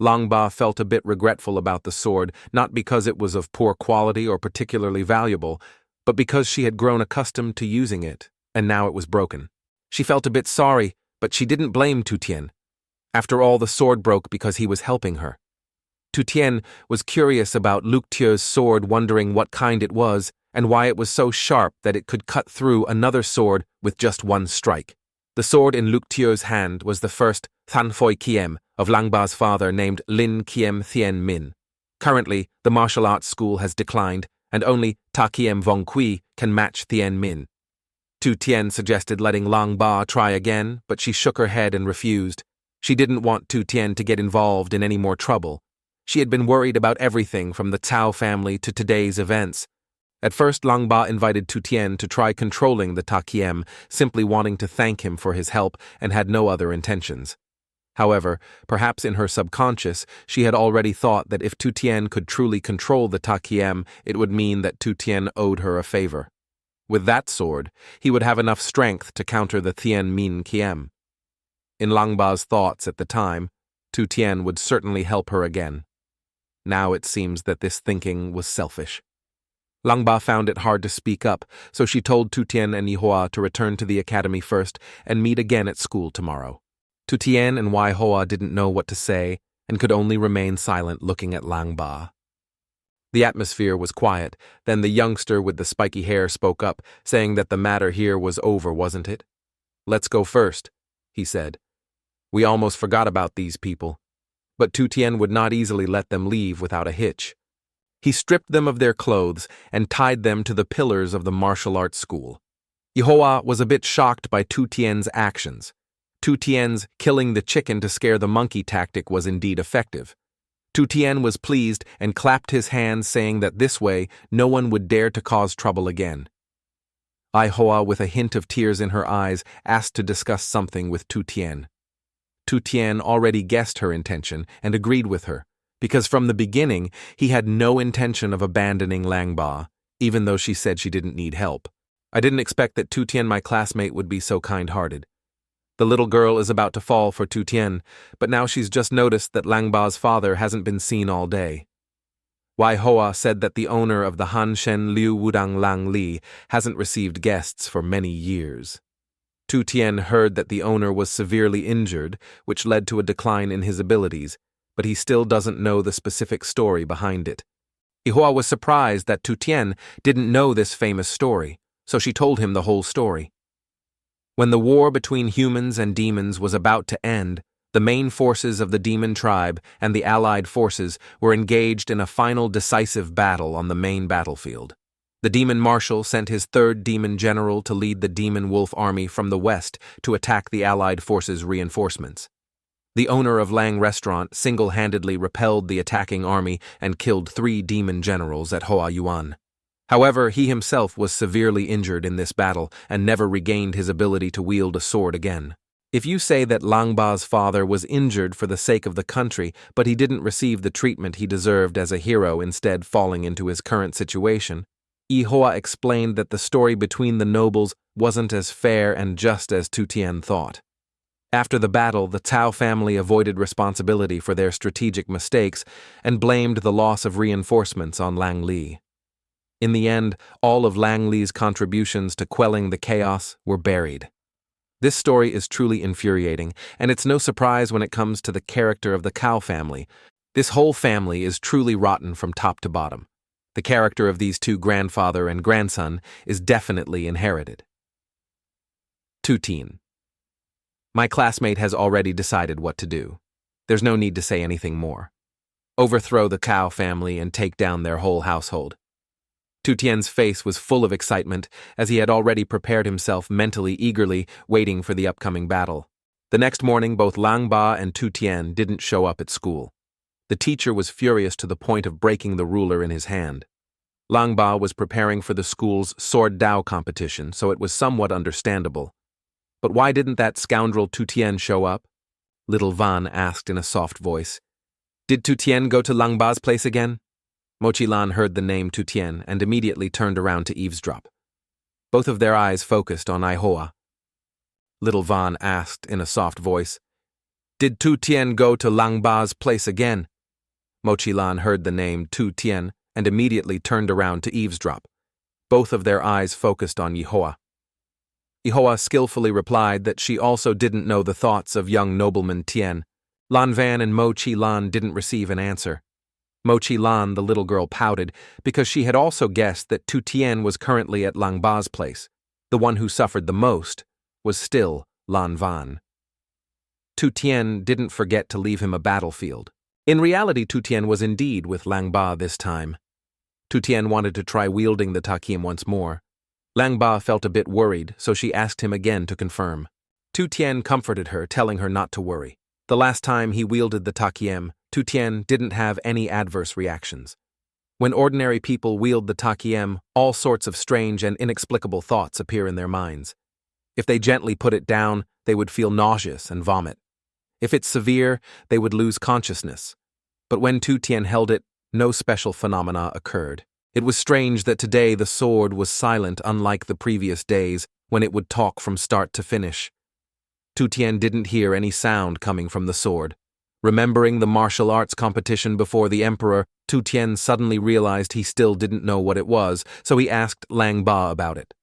Lang Ba felt a bit regretful about the sword, not because it was of poor quality or particularly valuable, but because she had grown accustomed to using it, and now it was broken. She felt a bit sorry, but she didn't blame Tu Tian. After all, the sword broke because he was helping her. Tu Tian was curious about Luke Tue's sword, wondering what kind it was and why it was so sharp that it could cut through another sword with just one strike. The sword in Luke Tue's hand was the first Than Foi Kiem of Lang Ba's father, named Lin Kiem Thien Min. Currently, the martial arts school has declined, and only Ta Kiem Vong Kui can match Thien Min. Tu Tian suggested letting Lang Ba try again, but she shook her head and refused. She didn't want Tu Tian to get involved in any more trouble. She had been worried about everything from the Cao family to today's events. At first, Lang Ba invited Tu Tian to try controlling the Ta Kiem, simply wanting to thank him for his help, and had no other intentions. However, perhaps in her subconscious, she had already thought that if Tu Tian could truly control the Ta Kiem, it would mean that Tu Tian owed her a favor. With that sword, he would have enough strength to counter the Thien Min Kiem. In Lang Ba's thoughts at the time, Tu Tian would certainly help her again. Now it seems that this thinking was selfish. Lang Ba found it hard to speak up, so she told Tu Tian and Ihua to return to the academy first and meet again at school tomorrow. Tu Tian and Ihua didn't know what to say and could only remain silent, looking at Lang Ba. The atmosphere was quiet. Then the youngster with the spiky hair spoke up, saying that the matter here was over, wasn't it? "Let's go first," he said. "We almost forgot about these people." But Tu Tian would not easily let them leave without a hitch. He stripped them of their clothes and tied them to the pillars of the martial arts school. Ihua was a bit shocked by Tu Tian's actions. Tu Tian's killing the chicken to scare the monkey tactic was indeed effective. Tu Tian was pleased and clapped his hands, saying that this way no one would dare to cause trouble again. Ihua, with a hint of tears in her eyes, asked to discuss something with Tu Tian. Tu Tian already guessed her intention and agreed with her, because from the beginning he had no intention of abandoning Lang Ba, even though she said she didn't need help. "I didn't expect that Tu Tian, my classmate, would be so kind-hearted. The little girl is about to fall for Tu Tian, but now she's just noticed that Lang Ba's father hasn't been seen all day." Wai Hoa said that the owner of the Han Shen Liu Wudang Lang Li hasn't received guests for many years. Tu Tian heard that the owner was severely injured, which led to a decline in his abilities, but he still doesn't know the specific story behind it. Ihua was surprised that Tu Tian didn't know this famous story, so she told him the whole story. When the war between humans and demons was about to end, the main forces of the demon tribe and the allied forces were engaged in a final decisive battle on the main battlefield. The demon marshal sent his third demon general to lead the demon wolf army from the west to attack the allied forces' reinforcements. The owner of Lang Restaurant single-handedly repelled the attacking army and killed 3 demon generals at Hoa Yuan. However, he himself was severely injured in this battle and never regained his ability to wield a sword again. If you say that Lang Ba's father was injured for the sake of the country, but he didn't receive the treatment he deserved as a hero, instead falling into his current situation, Ihua explained that the story between the nobles wasn't as fair and just as Tu Tian thought. After the battle, the Tao family avoided responsibility for their strategic mistakes and blamed the loss of reinforcements on Lang Li. In the end, all of Lang Li's contributions to quelling the chaos were buried. This story is truly infuriating, and it's no surprise when it comes to the character of the Cao family. This whole family is truly rotten from top to bottom. The character of these two grandfather and grandson is definitely inherited. Tuteen. My classmate has already decided what to do. There's no need to say anything more. Overthrow the Cao family and take down their whole household. Tu Tian's face was full of excitement, as he had already prepared himself mentally eagerly, waiting for the upcoming battle. The next morning, both Lang Ba and Tu Tian didn't show up at school. The teacher was furious to the point of breaking the ruler in his hand. Lang Ba was preparing for the school's sword Dao competition, so it was somewhat understandable. But why didn't that scoundrel Tu Tian show up? Little Van asked in a soft voice. Did Tu Tian go to Lang Ba's place again? Mochilan heard the name Tu Tian and immediately turned around to eavesdrop. Both of their eyes focused on Ihua. Little Van asked in a soft voice, Did Tu Tian go to Lang Ba's place again? Mochilan heard the name Tu Tian and immediately turned around to eavesdrop. Both of their eyes focused on Ihua. Ihua skillfully replied that she also didn't know the thoughts of young nobleman Tian. Lan Van and Mo Chi Lan didn't receive an answer. Mo Chi Lan, the little girl, pouted because she had also guessed that Tu Tian was currently at Lang Ba's place. The one who suffered the most was still Lan Van. Tu Tian didn't forget to leave him a battlefield. In reality, Tu Tian was indeed with Lang Ba this time. Tu Tian wanted to try wielding the takiem once more. Lang Ba felt a bit worried, so she asked him again to confirm. Tu Tian comforted her, telling her not to worry. The last time he wielded the takiem, Tu Tian didn't have any adverse reactions. When ordinary people wield the takiem, all sorts of strange and inexplicable thoughts appear in their minds. If they gently put it down, they would feel nauseous and vomit. If it's severe, they would lose consciousness. But when Tu Tian held it, no special phenomena occurred. It was strange that today the sword was silent, unlike the previous days, when it would talk from start to finish. Tu Tian didn't hear any sound coming from the sword. Remembering the martial arts competition before the emperor, Tu Tian suddenly realized he still didn't know what it was, so he asked Lang Ba about it.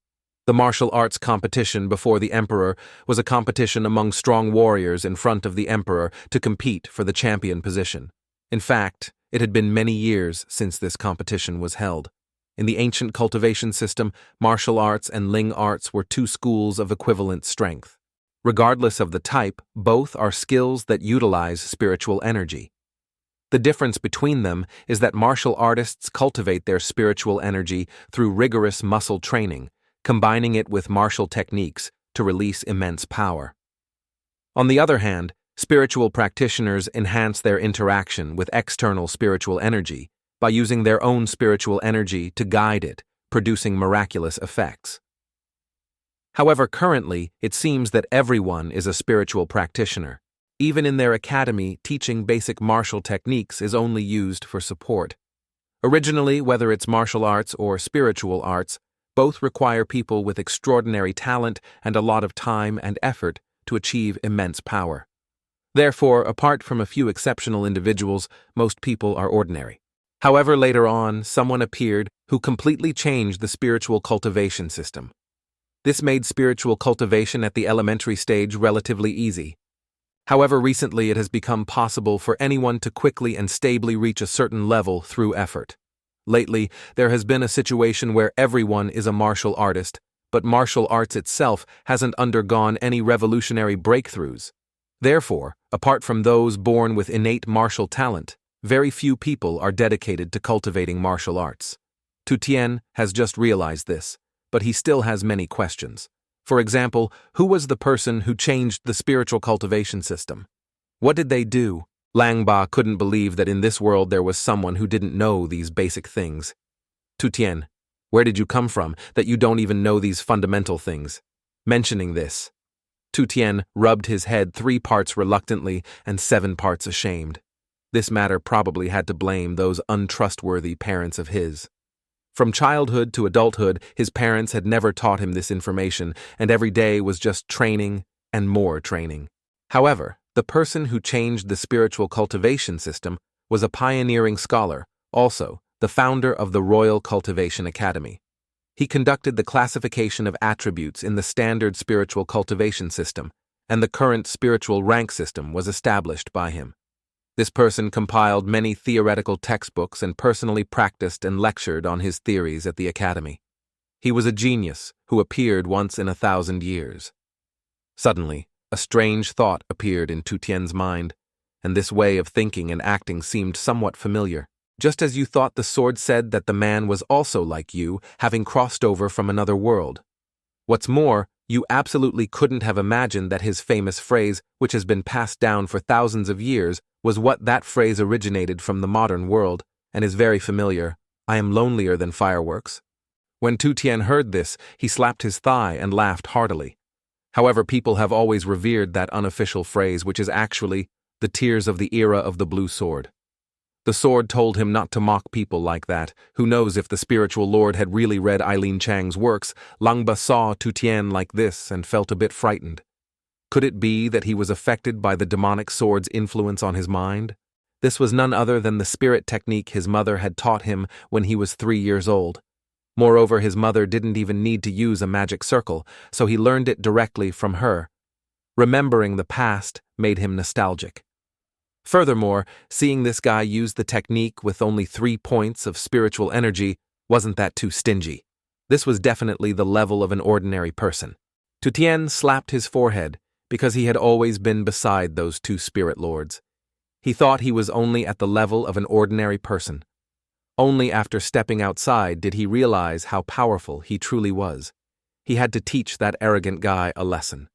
The martial arts competition before the emperor was a competition among strong warriors in front of the emperor to compete for the champion position. In fact, it had been many years since this competition was held. In the ancient cultivation system, martial arts and Ling arts were two schools of equivalent strength. Regardless of the type, both are skills that utilize spiritual energy. The difference between them is that martial artists cultivate their spiritual energy through rigorous muscle training, combining it with martial techniques to release immense power. On the other hand, spiritual practitioners enhance their interaction with external spiritual energy by using their own spiritual energy to guide it, producing miraculous effects. However, currently, it seems that everyone is a spiritual practitioner. Even in their academy, teaching basic martial techniques is only used for support. Originally, whether it's martial arts or spiritual arts, both require people with extraordinary talent and a lot of time and effort to achieve immense power. Therefore, apart from a few exceptional individuals, most people are ordinary. However, later on, someone appeared who completely changed the spiritual cultivation system. This made spiritual cultivation at the elementary stage relatively easy. However, recently it has become possible for anyone to quickly and stably reach a certain level through effort. Lately, there has been a situation where everyone is a martial artist, but martial arts itself hasn't undergone any revolutionary breakthroughs. Therefore, apart from those born with innate martial talent, very few people are dedicated to cultivating martial arts. Tu Tian has just realized this, but he still has many questions. For example, who was the person who changed the spiritual cultivation system? What did they do? Lang Ba couldn't believe that in this world there was someone who didn't know these basic things. Tu Tian, where did you come from that you don't even know these fundamental things? Mentioning this, Tu Tian rubbed his head 3 parts reluctantly and 7 parts ashamed. This matter probably had to blame those untrustworthy parents of his. From childhood to adulthood, his parents had never taught him this information, and every day was just training and more training. However, the person who changed the spiritual cultivation system was a pioneering scholar, also the founder of the Royal Cultivation Academy. He conducted the classification of attributes in the standard spiritual cultivation system, and the current spiritual rank system was established by him. This person compiled many theoretical textbooks and personally practiced and lectured on his theories at the academy. He was a genius who appeared once in 1,000 years. Suddenly, a strange thought appeared in Tu Tian's mind, and this way of thinking and acting seemed somewhat familiar. Just as you thought the sword said that the man was also like you, having crossed over from another world. What's more, you absolutely couldn't have imagined that his famous phrase, which has been passed down for thousands of years, was what that phrase originated from the modern world, and is very familiar. I am lonelier than fireworks. When Tu Tian heard this, he slapped his thigh and laughed heartily. However, people have always revered that unofficial phrase, which is actually the tears of the era of the blue sword. The sword told him not to mock people like that. Who knows if the spiritual lord had really read Eileen Chang's works? Langba saw Tu Tian like this and felt a bit frightened. Could it be that he was affected by the demonic sword's influence on his mind? This was none other than the spirit technique his mother had taught him when he was 3 years old. Moreover, his mother didn't even need to use a magic circle, so he learned it directly from her. Remembering the past made him nostalgic. Furthermore, seeing this guy use the technique with only 3 points of spiritual energy, wasn't that too stingy? This was definitely the level of an ordinary person. Tu Tian slapped his forehead, because he had always been beside those 2 spirit lords. He thought he was only at the level of an ordinary person. Only after stepping outside did he realize how powerful he truly was. He had to teach that arrogant guy a lesson.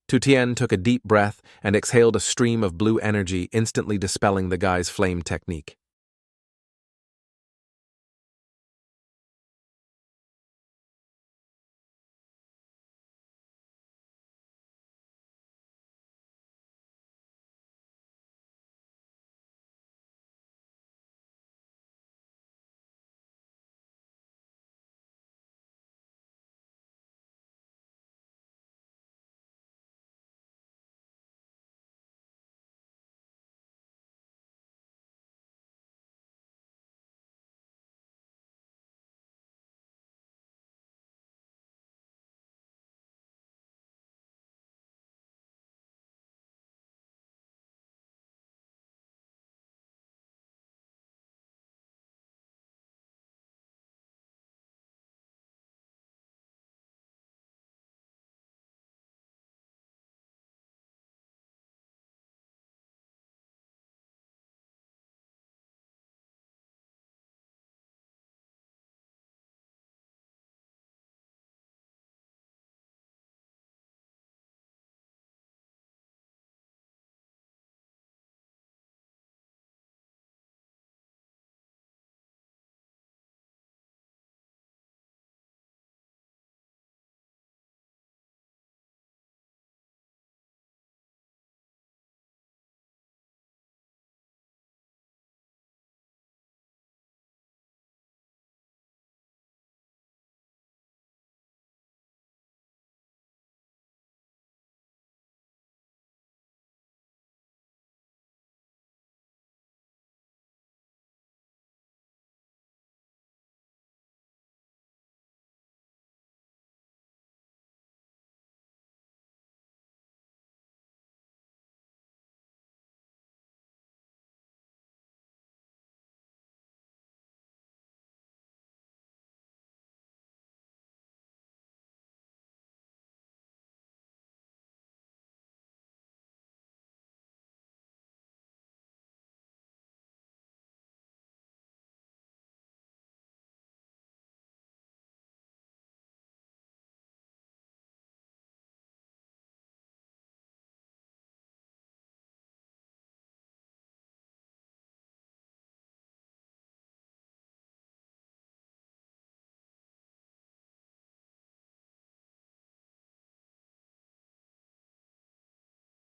Tu Tian took a deep breath and exhaled a stream of blue energy, instantly dispelling the guy's flame technique.